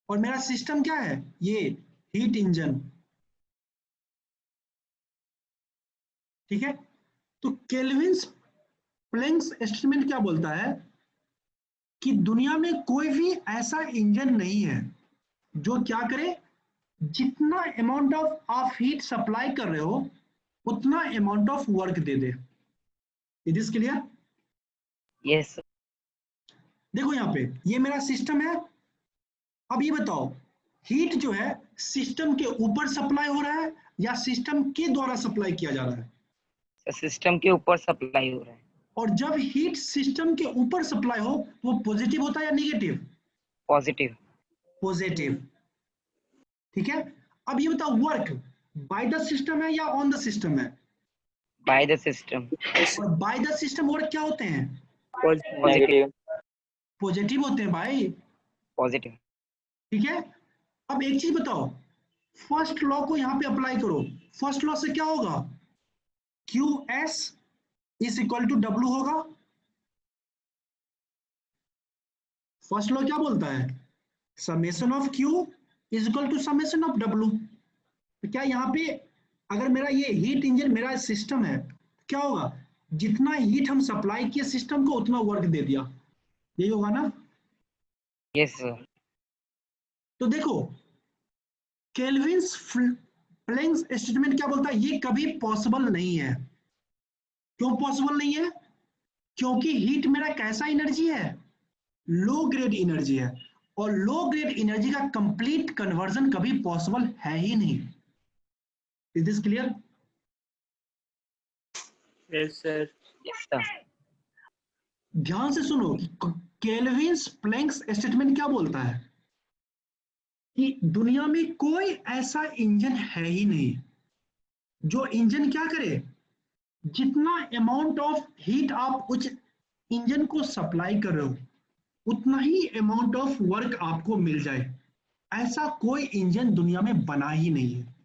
और मेरा सिस्टम क्या है, ये हीट इंजन, ठीक है? तो केल्विन्स प्लैंक्स स्टेटमेंट क्या बोलता है कि दुनिया में कोई भी ऐसा इंजन नहीं है जो क्या करे, जितना अमाउंट ऑफ आप हीट सप्लाई कर रहे हो उतना amount of work they they. It is clear? Yes. देखो यहाँ पे ये मेरा सिस्टम है, अब ये बताओ हीट जो है सिस्टम के ऊपर सप्लाई हो रहा है या सिस्टम के द्वारा सप्लाई किया जा रहा है, सिस्टम के ऊपर सप्लाई हो रहा है। और जब हीट सिस्टम के ऊपर सप्लाई हो तो वो पॉजिटिव होता है या नेगेटिव, पॉजिटिव। पॉजिटिव, ठीक है? अब ये बताओ वर्क बाय द सिस्टम है या ऑन द सिस्टम है, बाय द सिस्टम। और बाय द सिस्टम वर्क क्या होते हैं, पॉजिटिव। पॉजिटिव होते हैं भाई, पॉजिटिव। ठीक है? अब एक चीज बताओ, फर्स्ट लॉ को यहां पे अप्लाई करो, फर्स्ट लॉ से क्या होगा, Q S is equal to W होगा, फर्स्ट लॉ क्या बोलता है, summation of Q is equal to summation of W. तो क्या यहाँ पे अगर मेरा ये हीट इंजन मेरा सिस्टम है, क्या होगा, जितना हीट हम सप्लाई किए सिस्टम को उतना वर्क दे दिया, यही होगा ना? Yes sir. तो देखो केल्विन्स प्लैंक्स स्टेटमेंट क्या बोलता है, ये कभी पॉसिबल नहीं है। क्यों पॉसिबल नहीं है, क्योंकि हीट मेरा कैसा एनर्जी है, लो ग्रेड एनर्जी है, और लो ग्रेड एनर्जी का कंप्लीट कन्वर्जन कभी पॉसिबल है ही नहीं। Is this clear? Yes, sir. Yes sir. ध्यान से सुनो, केल्विन्स प्लैंक्स स्टेटमेंट क्या बोलता है कि दुनिया में कोई ऐसा इंजन है ही नहीं जो इंजन क्या करे, जितना अमाउंट ऑफ हीट आप उस इंजन को सप्लाई कर रहे हो उतना ही अमाउंट ऑफ वर्क आपको मिल जाए, ऐसा कोई इंजन दुनिया में बना ही नहीं है।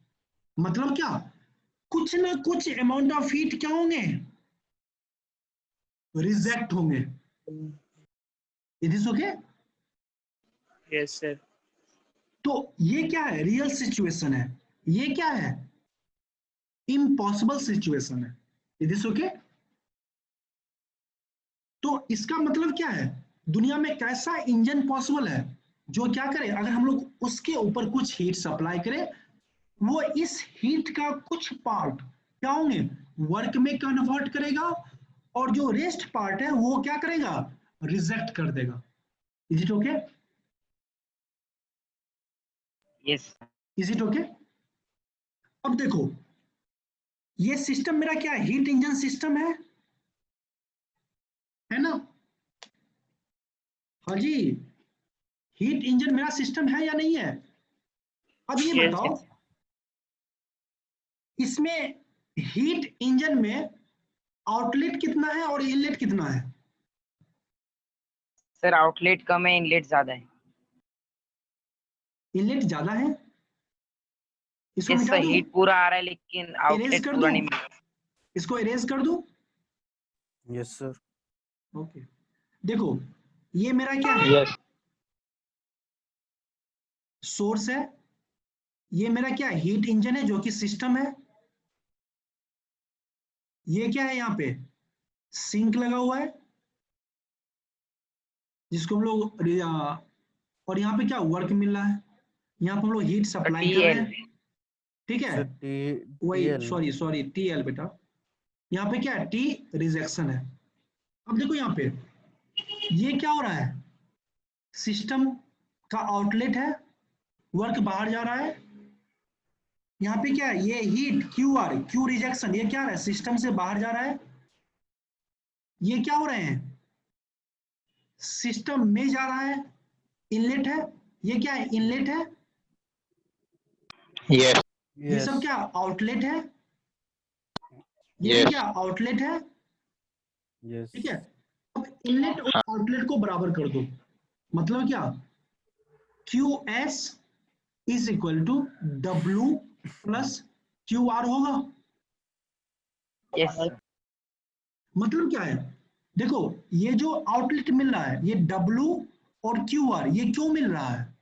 मतलब क्या, कुछ ना कुछ अमाउंट ऑफ हीट क्या होंगे, रिजेक्ट होंगे। It is okay? Yes, sir. तो ये क्या है, रियल सिचुएशन है, ये क्या है, इम्पॉसिबल सिचुएशन है। It is okay? तो इसका मतलब क्या है, दुनिया में कैसा इंजन पॉसिबल है जो क्या करे, अगर हम लोग उसके ऊपर कुछ हीट सप्लाई करें, वो इस हीट का कुछ पार्ट क्या होंगे, वर्क में कन्वर्ट करेगा, और जो रेस्ट पार्ट है वो क्या करेगा, रिजेक्ट कर देगा। Is it okay? Yes. Is it okay? अब देखो ये सिस्टम मेरा क्या है, हीट इंजन सिस्टम है ना? हाँ जी, हीट इंजन मेरा सिस्टम है या नहीं है? अब ये Yes, बताओ इसमें हीट इंजन में आउटलेट कितना है और इनलेट कितना है? सर आउटलेट कम है, इनलेट ज्यादा है। इनलेट ज्यादा है, इसको यस मिटा सर, दूं, हीट पूरा आ रहा है लेकिन इरेज आउटलेट कर पूरा दूं, नहीं मिल रहा। इसको इरेज कर दूं? Yes sir. ओके, देखो ये मेरा क्या है, यस सोर्स है, ये मेरा क्या है, हीट इंजन है जो कि सिस्टम है, ये क्या है, यहाँ पे सिंक लगा हुआ है जिसको हम लोग और यहाँ पे क्या वर्क मिल रहा है, यहाँ पे हम लोग हीट सप्लाई कर रहे TL हैं, ठीक है, सर टी वही TL। सॉरी टीएल बेटा, यहाँ पे क्या है, टी रिजेक्शन है। अब देखो यहाँ पे ये क्या हो रहा है, सिस्टम का आउटलेट है, वर्क बाहर जा रहा है, यहाँ पे क्या है, ये heat Q R, Q rejection, ये क्या है, सिस्टम से बाहर जा रहा है, ये क्या हो रहे हैं, सिस्टम में जा रहा है, इनलेट है, ये क्या है, इनलेट है, यस ये सब यस क्या आउटलेट है, ये भी क्या आउटलेट है, यस ठीक है। अब इनलेट और आउटलेट को बराबर कर दो, मतलब क्या, Q S is equal to W plus Q R होगा, यस मतलब क्या है, देखो ये जो आउटलेट मिल रहा है, ये डब्ल्यू और क्यू आर, ये क्यों मिल रहा है,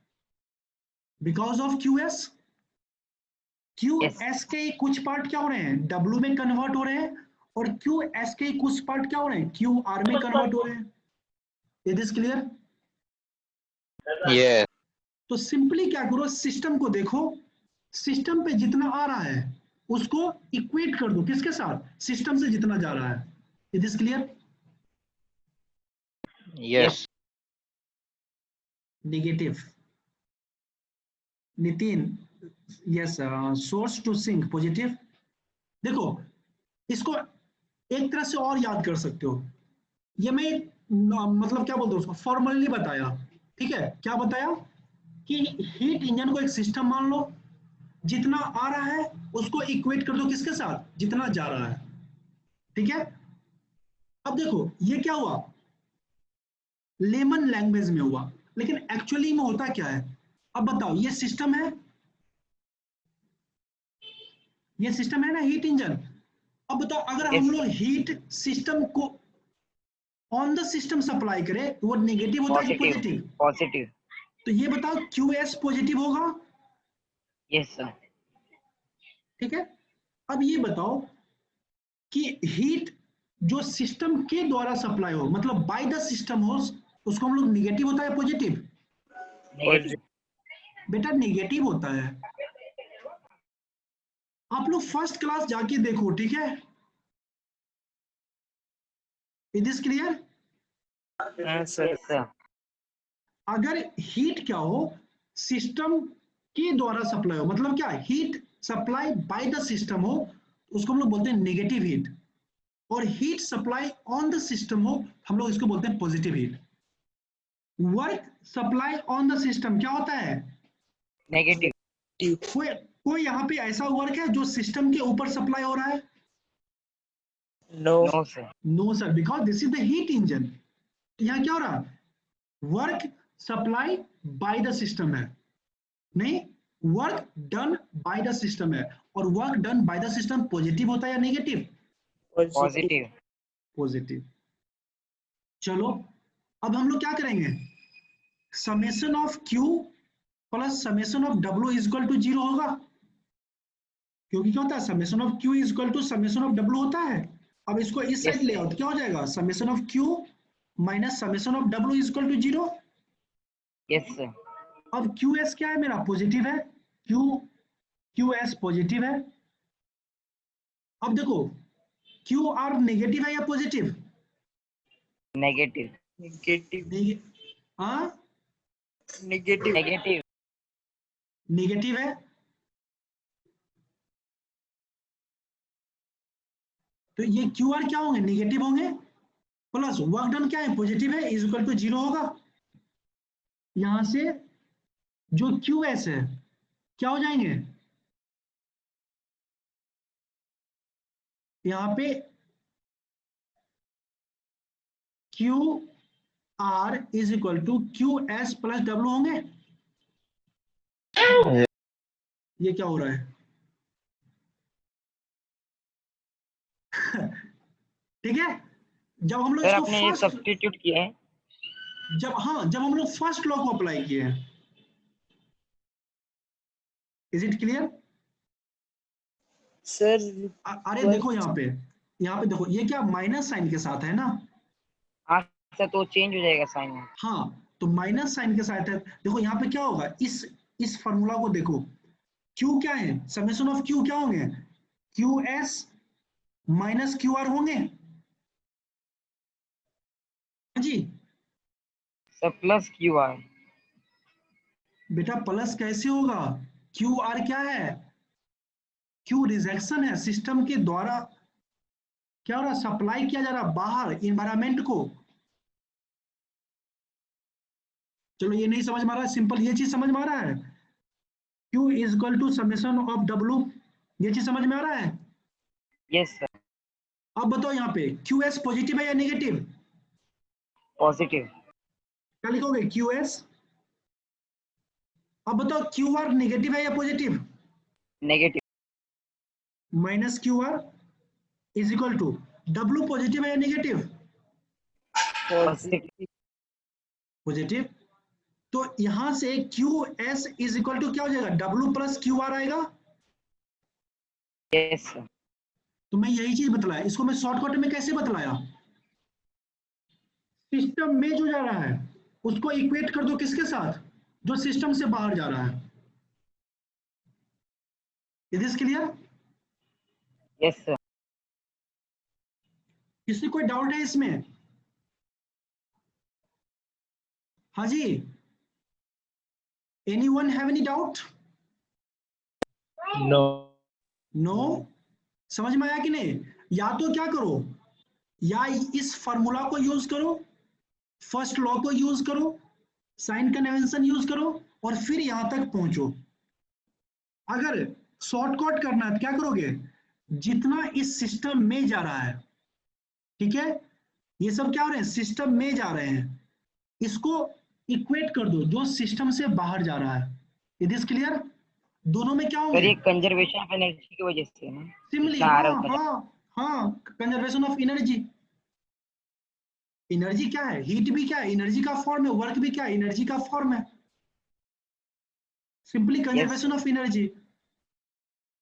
because of Q S, Q Yes. S के कुछ पार्ट क्या हो रहे हैं, डब्ल्यू में कन्वर्ट हो रहे हैं, और क्यू एस के कुछ पार्ट क्या हो रहे हैं, क्यू आर में कन्वर्ट हो रहे हैं, इट इज क्लियर। यस तो सिंपली क्या करो, सिस्टम को देखो, सिस्टम पे जितना आ रहा है उसको इक्वेट कर दो, किसके साथ, सिस्टम से जितना जा रहा है, it is clear. Yes negative, Nitin, yes, source to sink positive. देखो इसको एक तरह से और याद कर सकते हो, ये मैं मतलब क्या बोलते हैं उसको, फॉर्मली बताया, ठीक है, क्या बताया कि हीट इंजन को एक सिस्टम मान लो, जितना आ रहा है उसको इक्वेट कर दो किसके साथ, जितना जा रहा है, ठीक है। अब देखो ये क्या हुआ, लेमन लैंग्वेज में हुआ, लेकिन एक्चुअली में होता क्या है, अब बताओ, ये सिस्टम है, ये सिस्टम है ना, हीट इंजन। अब बताओ अगर हम लोग हीट सिस्टम को ऑन द सिस्टम सप्लाई करें तो वो नेगेटिव होता है कि पॉजिटिव पॉजिटिव, पॉजिटिव तो ये बताओ क्यू एस पॉजिटिव होगा, यस सर ठीक है। अब ये बताओ कि हीट जो सिस्टम के द्वारा सप्लाई हो, मतलब बाय द सिस्टम हो, उसको हम लोग नेगेटिव होता है पॉजिटिव, नेगेटिव बेटा नेगेटिव होता है। आप लोग फर्स्ट क्लास जाके देखो, ठीक है, it is clear. Sir yes sir अगर हीट क्या हो, सिस्टम के द्वारा सप्लाई हो, मतलब क्या, heat supply by the system हो, उसको हम लोग बोलते हैं नेगेटिव हीट, और heat supply on the system हो, हम लोग इसको बोलते हैं positive heat. Work supply on the system क्या होता है, नेगेटिव कोई यहाँ पे ऐसा वर्क है जो सिस्टम के ऊपर सप्लाई हो रहा है, no no sir no sir, because this is the heat engine. यहाँ क्या हो रहा है, work supply by the system है, नहीं, work done by the system है, और work done by the system positive होता है या नेगेटिव, पॉजिटिव पॉजिटिव। चलो अब हम लोग क्या करेंगे, summation of Q plus summation of W is equal to 0 होगा, क्योंकि क्या होता है, summation of Q is equal to summation of W होता है। अब इसको इस साइड ले आओ तो क्या हो जाएगा, summation of Q minus summation of W is equal to 0। Yes sir अब क्यू एस क्या है मेरा, पॉजिटिव है, क्यू एस पॉजिटिव है। अब देखो क्यू आर नेगेटिव है या पॉजिटिव, नेगेटिव नेगेटिव हाँ नेगेटिव नेगेटिव नेगेटिव है, तो ये क्यू आर क्या होंगे, नेगेटिव होंगे, प्लस वर्क डन क्या है, पॉजिटिव है, इज इक्वल टू 0 होगा। यहां से जो क्यू एस है क्या हो जाएंगे, यहां पे Q R is equal to Q S plus W होंगे। ये क्या हो रहा है, ठीक है, जब हम लोग सर इसको आपने ये फर्स्ट, सब्स्टिट्यूट किया है? जब हम लोग फर्स्ट लॉ को अप्लाई किए हैं। Is it clear? Sir, अरे what? देखो यहाँ पे देखो, ये क्या माइनस साइन के साथ है ना? हाँ सर, तो चेंज हो जाएगा साइन। हाँ, तो माइनस साइन के साथ है। देखो यहाँ पे क्या होगा, इस फॉर्मूला को देखो, क्यू क्या है, समेशन ऑफ क्यू क्या होंगे, Q S minus Q are होंगे। हाँ जी सर प्लस क्यू आर। बेटा, प्लस कैसे होगा, क्यू आर क्या है, क्यू रिजेक्शन है, सिस्टम के द्वारा क्या हो रहा, सप्लाई किया जा रहा बाहर इन्वायरमेंट को। चलो ये नहीं समझ में आ रहा है, सिंपल ये चीज समझ में आ रहा है, Q is equal to summation of W, ये चीज समझ में आ रहा है? Yes sir. अब बताओ यहाँ पे QS पॉजिटिव है या नेगेटिव? पॉजिटिव। क्या लिखोगे, QS। अब बताओ QR नेगेटिव है या positive? Negative. Minus QR is equal to W positive है या नेगेटिव? पॉजिटिव। पॉजिटिव। तो यहां से QS इज इक्वल टू क्या हो जाएगा, W प्लस QR आएगा। Yes sir. तो मैं यही चीज बतलाया, इसको मैं शॉर्टकट में कैसे बतलाया, सिस्टम में जो जा रहा है उसको इक्वेट कर दो किसके साथ, जो सिस्टम से बाहर जा रहा है। Is this clear? Yes sir. किसी कोई डाउट है इसमें? हाँ जी, anyone have any doubt? No. No? समझ में आया कि नहीं? या तो क्या करो, या इस फॉर्मूला को यूज करो, फर्स्ट लॉ को यूज करो, साइन कन्वेंशन यूज करो, और फिर यहां तक पहुंचो। अगर शॉर्टकट करना है तो क्या करोगे, जितना इस सिस्टम में जा रहा है, ठीक है, ये सब क्या हो रहे हैं, सिस्टम में जा रहे हैं, इसको इक्वेट कर दो जो सिस्टम से बाहर जा रहा है। It is clear? दोनों में क्या सर होंगे, ये कंजर्वेशन ऑफ एनर्जी की वजह से है ना, सिमिलरली, इतना आ रहा हाँ होता है। हाँ हाँ, कंजर्वेशन ऑफ एनर्जी। एनर्जी क्या है, हीट भी क्या है, एनर्जी का फॉर्म है, वर्क भी क्या है, एनर्जी का फॉर्म है, simply yes conservation of energy.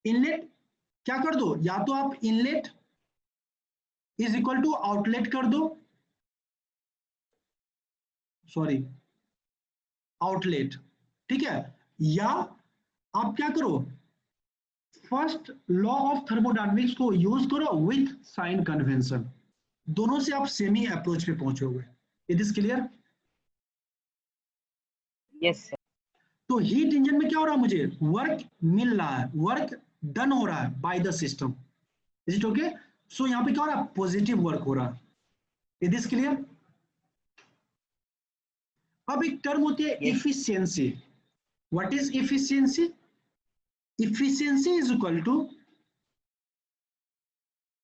Inlet क्या कर दो, या तो आप inlet is equal to outlet कर दो, सॉरी आउटलेट, ठीक है, या आप क्या करो, फर्स्ट लॉ ऑफ थर्मोडायनामिक्स को यूज करो विथ साइन कन्वेंशन, दोनों से आप सेमी अप्रोच पे पहुंचोगे। It is clear? Yes sir. तो हीट इंजन में क्या हो रहा है, मुझे वर्क मिल रहा है, वर्क डन हो रहा है by the system. Is it okay? So यहाँ पे क्या हो रहा है, पॉजिटिव वर्क हो रहा है। It is clear? अब एक टर्म होती है Yes. Efficiency. What is efficiency? Efficiency is equal to,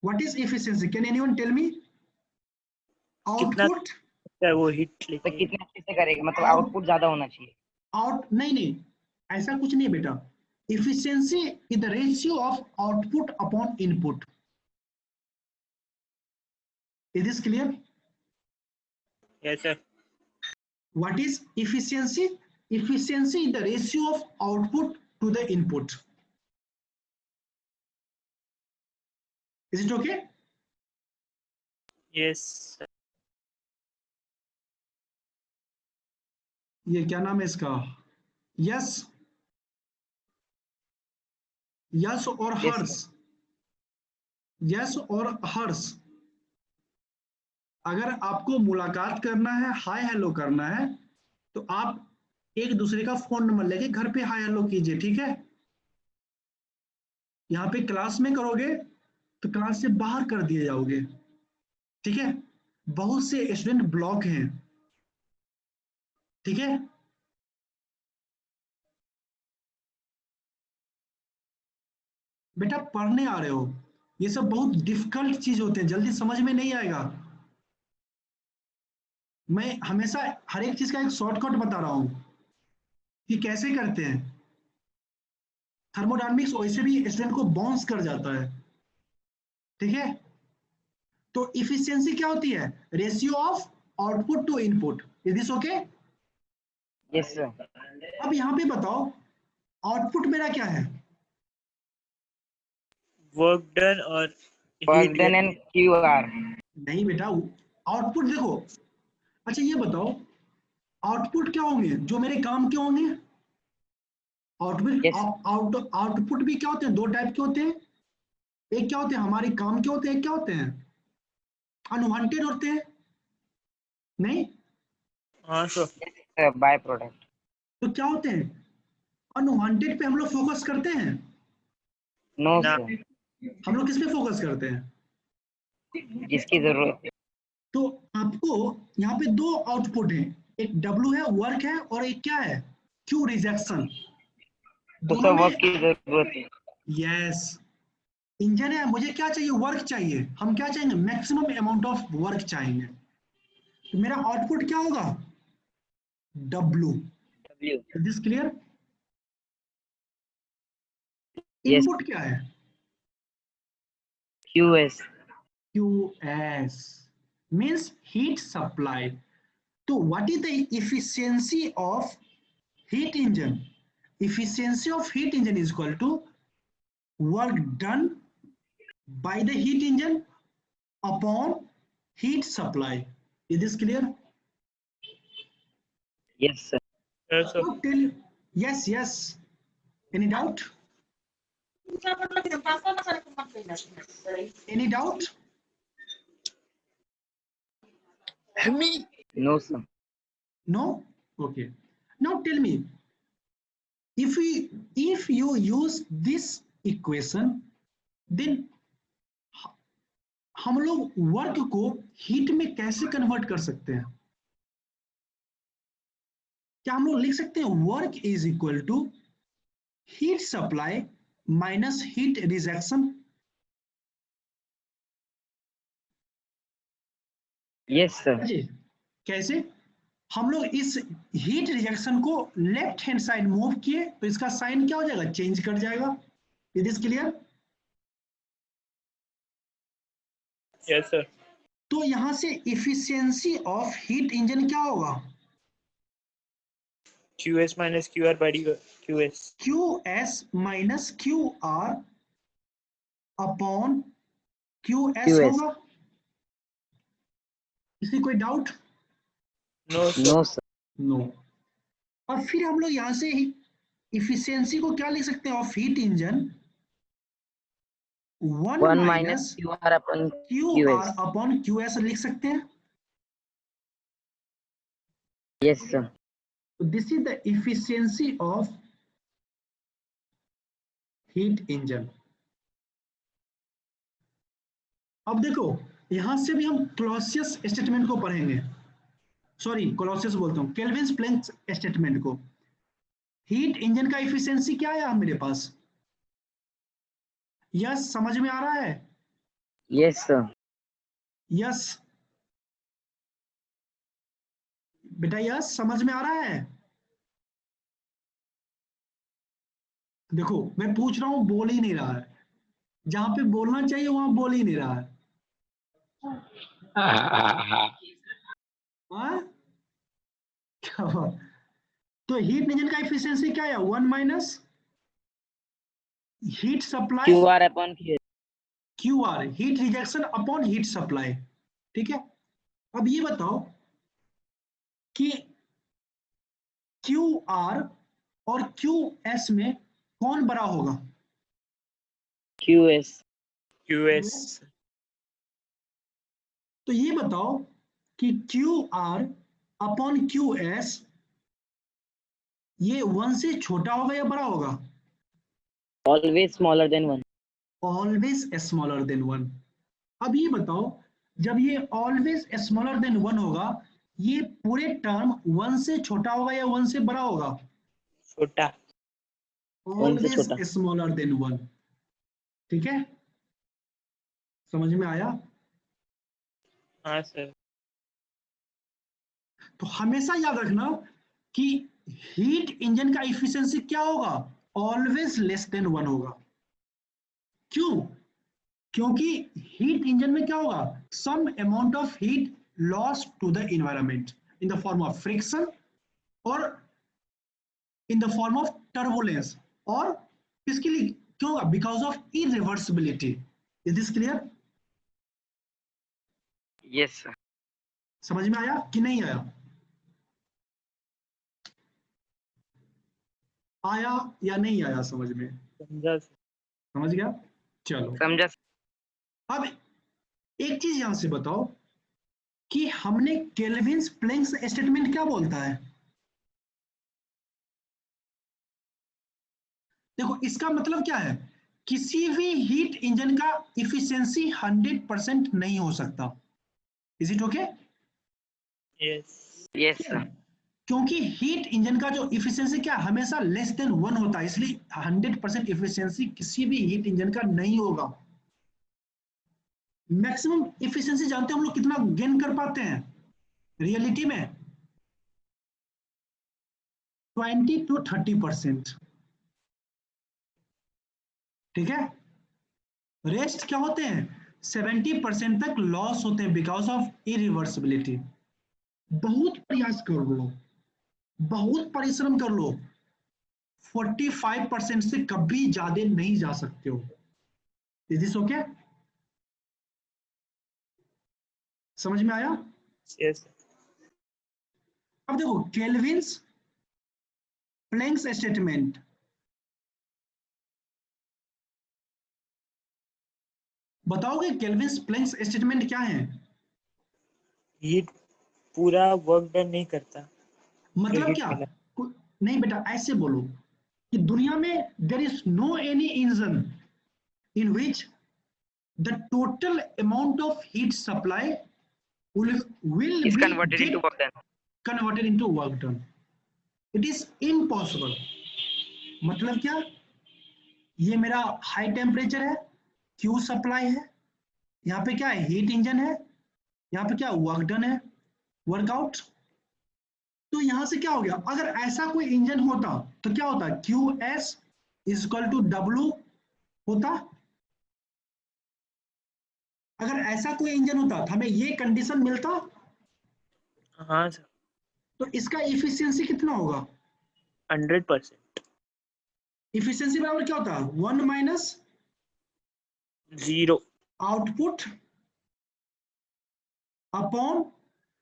what is efficiency, can anyone tell me? कितना आउटपुट, है वो हिट सर लेके? कितने अच्छे से करेगा, मतलब Out- आउटपुट ज्यादा होना चाहिए। आउट नहीं, ऐसा कुछ नहीं बेटा, efficiency is the ratio of output upon input. Is this clear? Yes, sir. What is efficiency? Efficiency is the ratio of output to the input. Is it okay? Yes, sir. ये क्या नाम है इसका, यस, यस और Yes, हर्ष, यस और हर्ष, अगर आपको मुलाकात करना है, हाय हेलो करना है, तो आप एक दूसरे का फोन नंबर लेके घर पे हाय हेलो कीजिए, ठीक है? यहाँ पे क्लास में करोगे तो क्लास से बाहर कर दिए जाओगे, ठीक है? बहुत से स्टूडेंट ब्लॉक हैं, ठीक है? बेटा पढ़ने आ रहे हो, ये सब बहुत डिफिकल्ट चीज होते हैं, जल्दी समझ में नहीं आएगा। मैं हमेशा हर एक चीज का एक शॉर्टकट बता रहा हूं कि कैसे करते हैं। थर्मोडायनामिक्स वैसे भी स्टूडेंट को बाउंस कर जाता है, ठीक है? तो इफिशियंसी क्या होती है? Ratio of output to input. Is this okay? Yes, sir. अब यहाँ पे बताओ आउटपुट मेरा क्या है? work done or Work heat done and QR. नहीं बेटा, आउटपुट देखो। अच्छा ये बताओ आउटपुट क्या होंगे? जो मेरे काम के होंगे। Output Yes. आउटपुट भी क्या होते हैं? दो टाइप के होते हैं। एक क्या होते हैं? हमारे काम के होते हैं। एक क्या होते हैं? अनवांटेड होते हैं। नहीं हाँ sir. Byproduct. तो क्या होते हैं? अनवांटेड पे हम लोग फोकस करते हैं। No, ना। sir. हम लोग किस पे फोकस करते हैं? जिसकी जरूरत है। तो आपको यहाँ पे दो आउटपुट है, एक W है वर्क है और एक क्या है? Q rejection. तो दोनों सब वर्क में की जरूरत है। यस इंजन है, मुझे क्या चाहिए? वर्क चाहिए। हम क्या चाहेंगे? मैक्सिमम अमाउंट ऑफ वर्क चाहेंगे। तो मेरा आउटपुट क्या होगा? W। W. Is this clear? Yes. Input क्या है? QS. QS means heat supply. So what is the efficiency of heat engine? Efficiency of heat engine is equal to work done by the heat engine upon heat supply. Is this clear? Yes, sir. Yes sir. Now tell yes, yes. Any doubt? Any doubt? No, sir. No? Okay. Now tell me, if you use this equation, then हम लोग वर्क को हीट में कैसे कन्वर्ट कर सकते हैं? क्या हम लोग लिख सकते हैं work is equal to heat supply minus heat rejection? Yes, sir. कैसे? हम लोग इस हीट रिजेक्शन को लेफ्ट हैंड साइड मूव किए तो इसका साइन क्या हो जाएगा? चेंज कर जाएगा। Is this clear? Yes sir. तो यहां से इफिशियंसी ऑफ हीट इंजन क्या होगा? QS minus QR by QS. QS minus QR upon QS QS. होगा। इसमें कोई doubt? No sir. No, sir. No. और फिर हम लोग यहां से इफिशियंसी को क्या लिख सकते हैं of heat engine? 1 1 minus minus QR upon QR QS. Upon QS लिख सकते हैं। Yes, sir. So this is the efficiency of heat engine. अब देखो यहां से भी हम क्लॉसियस स्टेटमेंट को पढ़ेंगे। सॉरी क्लॉसियस बोलता हूं, केल्विन प्लैंक स्टेटमेंट को। हीट इंजन का इफिशियंसी क्या है मेरे पास? यस समझ में आ रहा है? Yes, sir. यस बेटा, यस समझ में आ रहा है? देखो मैं पूछ रहा हूं, बोल ही नहीं रहा है। जहां पे बोलना चाहिए वहां बोल ही नहीं रहा है। हाँ? क्या बात? तो हीट इंजन का इफिशियंसी क्या है? 1 minus heat supply QR upon QS. QR, heat rejection upon heat supply. ठीक है, अब ये बताओ कि QR और QS में कौन बड़ा होगा? QS. QS. तो ये बताओ कि QR अपॉन QS ये 1 से छोटा होगा या बड़ा होगा? Always smaller than 1. Always smaller than 1। अब ये बताओ जब ये ऑलवेज स्मॉलर देन 1 होगा, ये पूरे टर्म 1 से छोटा होगा या 1 से बड़ा होगा? छोटा। 1 से छोटा. Always smaller than 1। ठीक है, समझ में आया? हाँ सर। तो हमेशा याद रखना कि हीट इंजन का इफिशियंसी क्या होगा? ऑलवेज लेस देन 1 होगा। क्यों? क्योंकि हीट इंजन में क्या होगा, some amount of heat loss to the environment in the form of friction और in the form of turbulence, और किसके लिए क्यों होगा, because of irreversibility. Is this clear? Yes, sir. समझ में आया कि नहीं आया? आया या नहीं आया समझ में? समझा sir. समझ गया? चलो समझा sir. अब एक चीज यहां से बताओ कि हमने केल्विन्स प्लैंक्स स्टेटमेंट क्या बोलता है? देखो इसका मतलब क्या है, किसी भी हीट इंजन का इफिशिएंसी 100% नहीं हो सकता। Is it okay? Yes. Yes, sir. क्योंकि हीट इंजन का जो इफिशिएंसी क्या हमेशा लेस देन 1 होता है, इसलिए 100% इफिशिएंसी किसी भी हीट इंजन का नहीं होगा। मैक्सिमम इफिशिएंसी जानते हो हम लोग कितना गेन कर पाते हैं रियलिटी में? 20 to 30%। ठीक है, रेस्ट क्या होते हैं 70% तक लॉस होते हैं बिकॉज ऑफ इरिवर्सिबिलिटी। बहुत प्रयास कर लो, बहुत परिश्रम कर लो, 45% से कभी ज्यादा नहीं जा सकते हो। Is this okay? समझ में आया? Yes. अब देखो केल्विन्स प्लैंक्स स्टेटमेंट, बताओगे केल्विन्स प्लैंक्स स्टेटमेंट क्या है? हीट पूरा वर्क डन नहीं करता। मतलब heat क्या? मिला। नहीं बेटा ऐसे बोलो कि दुनिया में there is no any engine in which the total amount of heat supply will Is be converted into work done. converted into work done. It is impossible. मतलब क्या, ये मेरा हाई टेम्परेचर है, क्यू सप्लाई है, यहाँ पे क्या है हीट इंजन है, यहाँ पे क्या वर्क डन है, वर्कआउट। तो यहां से क्या हो गया, अगर ऐसा कोई इंजन होता तो क्या होता, Q S is equal to W होता। अगर ऐसा कोई इंजन होता तो हमें ये कंडीशन मिलता, हाँ सर। तो इसका इफिशियंसी कितना होगा? 100%। इफिशियंसी बराबर क्या होता है 1 माइनस 0। आउटपुट अपॉन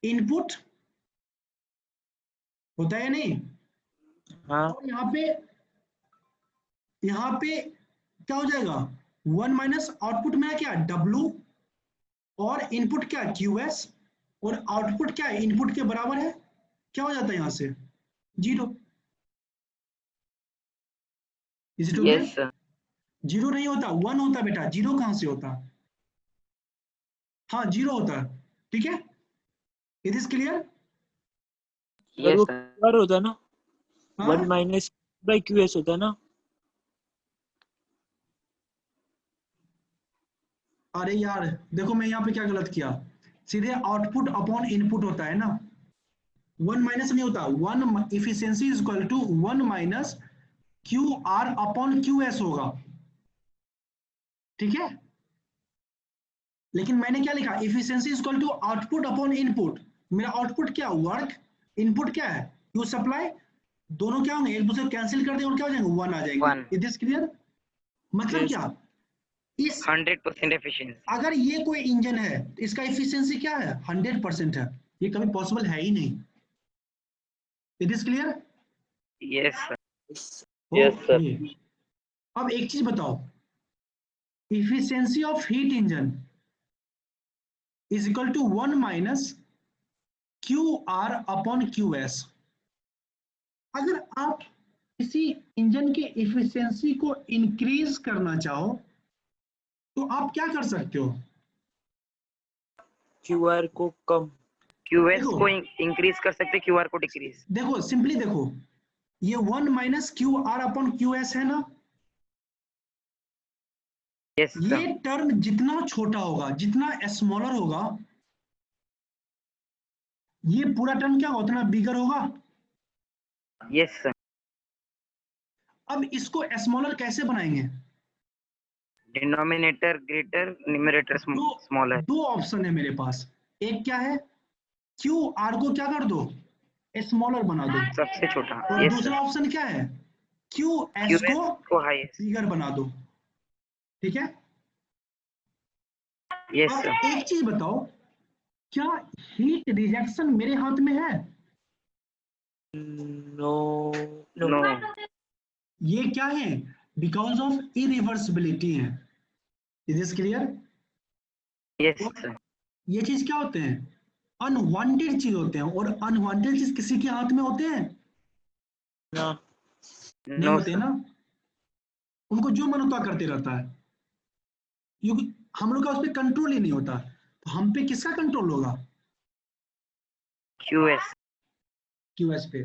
इनपुट, होता है नहीं? हाँ। और यहाँ पे क्या हो जाएगा 1 माइनस आउटपुट में क्या W और इनपुट क्या QS और आउटपुट क्या है इनपुट के बराबर है, क्या हो जाता है यहाँ से 0। Is it okay? Yes, sir. 0 नहीं होता 1 होता बेटा, 0 कहां से होता? हाँ 0 होता, ठीक है? It is clear? Yes, वो sir. QR होता ना, हाँ 1 माइनस बाई QS होता ना। अरे यार देखो मैं यहाँ पे क्या गलत किया, सीधे आउटपुट अपॉन इनपुट होता है ना, 1 माइनस नहीं होता, 1 efficiency is equal to 1 minus Q R upon Q S होगा, ठीक है? लेकिन मैंने क्या लिखा, efficiency is equal to output upon input. मेरा आउटपुट क्या वर्क, इनपुट क्या है क्यू सप्लाई, दोनों क्या होंगे एक दूसरे कैंसिल कर देंगे और क्या हो जाएंगे 1 आ जाएंगे। 1. Is this clear? मतलब Yes. क्या, इस 100% efficiency. अगर ये कोई इंजन है इसका इफिशियंसी क्या है 100% है, ये कभी पॉसिबल है ही नहीं। It is clear? Yes, sir. Yes, sir. अब एक चीज बताओ, efficiency of heat engine is equal to 1 minus Q R upon Q S. अगर आप किसी इंजन के इफिशियंसी को इंक्रीज करना चाहो तो आप क्या कर सकते हो? QR को कम। QS देखो को increase कर सकते, QR को decrease. देखो सिंपली देखो, ये 1 minus Q R upon Q S है ना, Yes, sir. ये टर्म जितना छोटा होगा जितना स्मॉलर होगा, ये पूरा टर्म क्या उतना बिगर होगा। Yes, sir. अब इसको स्मॉलर कैसे बनाएंगे? Denominator greater, numerator smaller. दो ऑप्शन है मेरे पास, एक क्या है, क्यू आर को क्या कर दो, स्मॉलर बना दो, सबसे छोटा। और यस दूसरा सर। ऑप्शन क्या है, क्यू एस क्यू को को हाईएस्ट। बिगर बना दो। ठीक है, यस अब सर। एक चीज बताओ, क्या हीट रिजेक्शन मेरे हाथ में है? No. No. नो। ये क्या है, बिकॉज ऑफ इरिवर्सिबिलिटी है। Is this clear? Yes sir. ये चीज क्या होते हैं, अनवांटेड चीज होते हैं, और अनवांटेड चीज किसी के हाथ में होते हैं? No. नहीं नो होते सर। ना, उनको जो मन होता करते रहता है, क्योंकि हम लोग का उस पर कंट्रोल ही नहीं होता, तो हम पे किसका कंट्रोल होगा? क्यूएस। क्यूएस पे।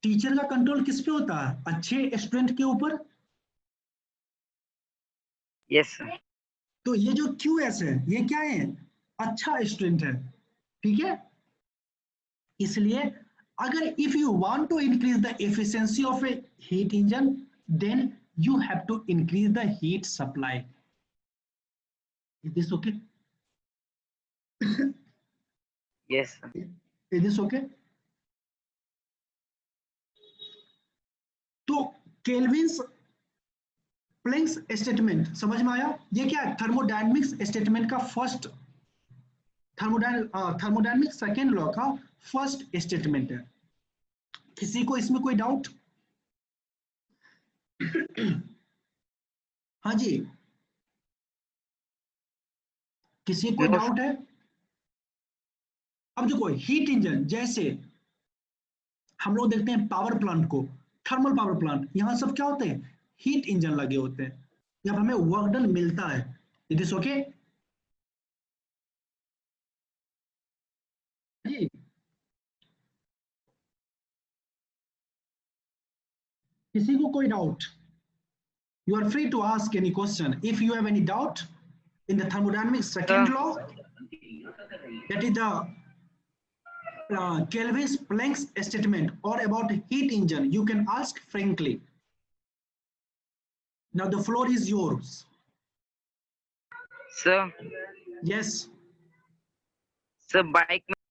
टीचर का कंट्रोल किस पे होता है, अच्छे स्टूडेंट के ऊपर। Yes sir. तो ये जो क्यूएस है ये क्या है, अच्छा स्टूडेंट है। ठीक है, इसलिए अगर if you want to increase the efficiency of a heat engine, then you have to increase the heat supply. Is this okay? Yes sir. Is this okay? तो केल्विन्स प्लैंक्स स्टेटमेंट समझ में आया? ये क्या है, थर्मोडायनेमिक्स स्टेटमेंट का फर्स्ट, थर्मोडायनेमिक्स सेकेंड लॉ का फर्स्ट स्टेटमेंट है। किसी को इसमें कोई डाउट? हाँ जी, किसी को No, डाउट है? अब देखो हीट इंजन, जैसे हम लोग देखते हैं पावर प्लांट को, थर्मल पावर प्लांट, यहां सब क्या होते हैं, हीट इंजन लगे होते हैं, जब हमें वर्क डन मिलता है। इट इज ओके जी? किसी को कोई doubt? You are free to ask any question. If you have any doubt in the thermodynamics second law, that is the Kelvin's-Planck's statement, or about heat engine, you can ask frankly. Now the floor is yours. Sir. Yes. Sir bike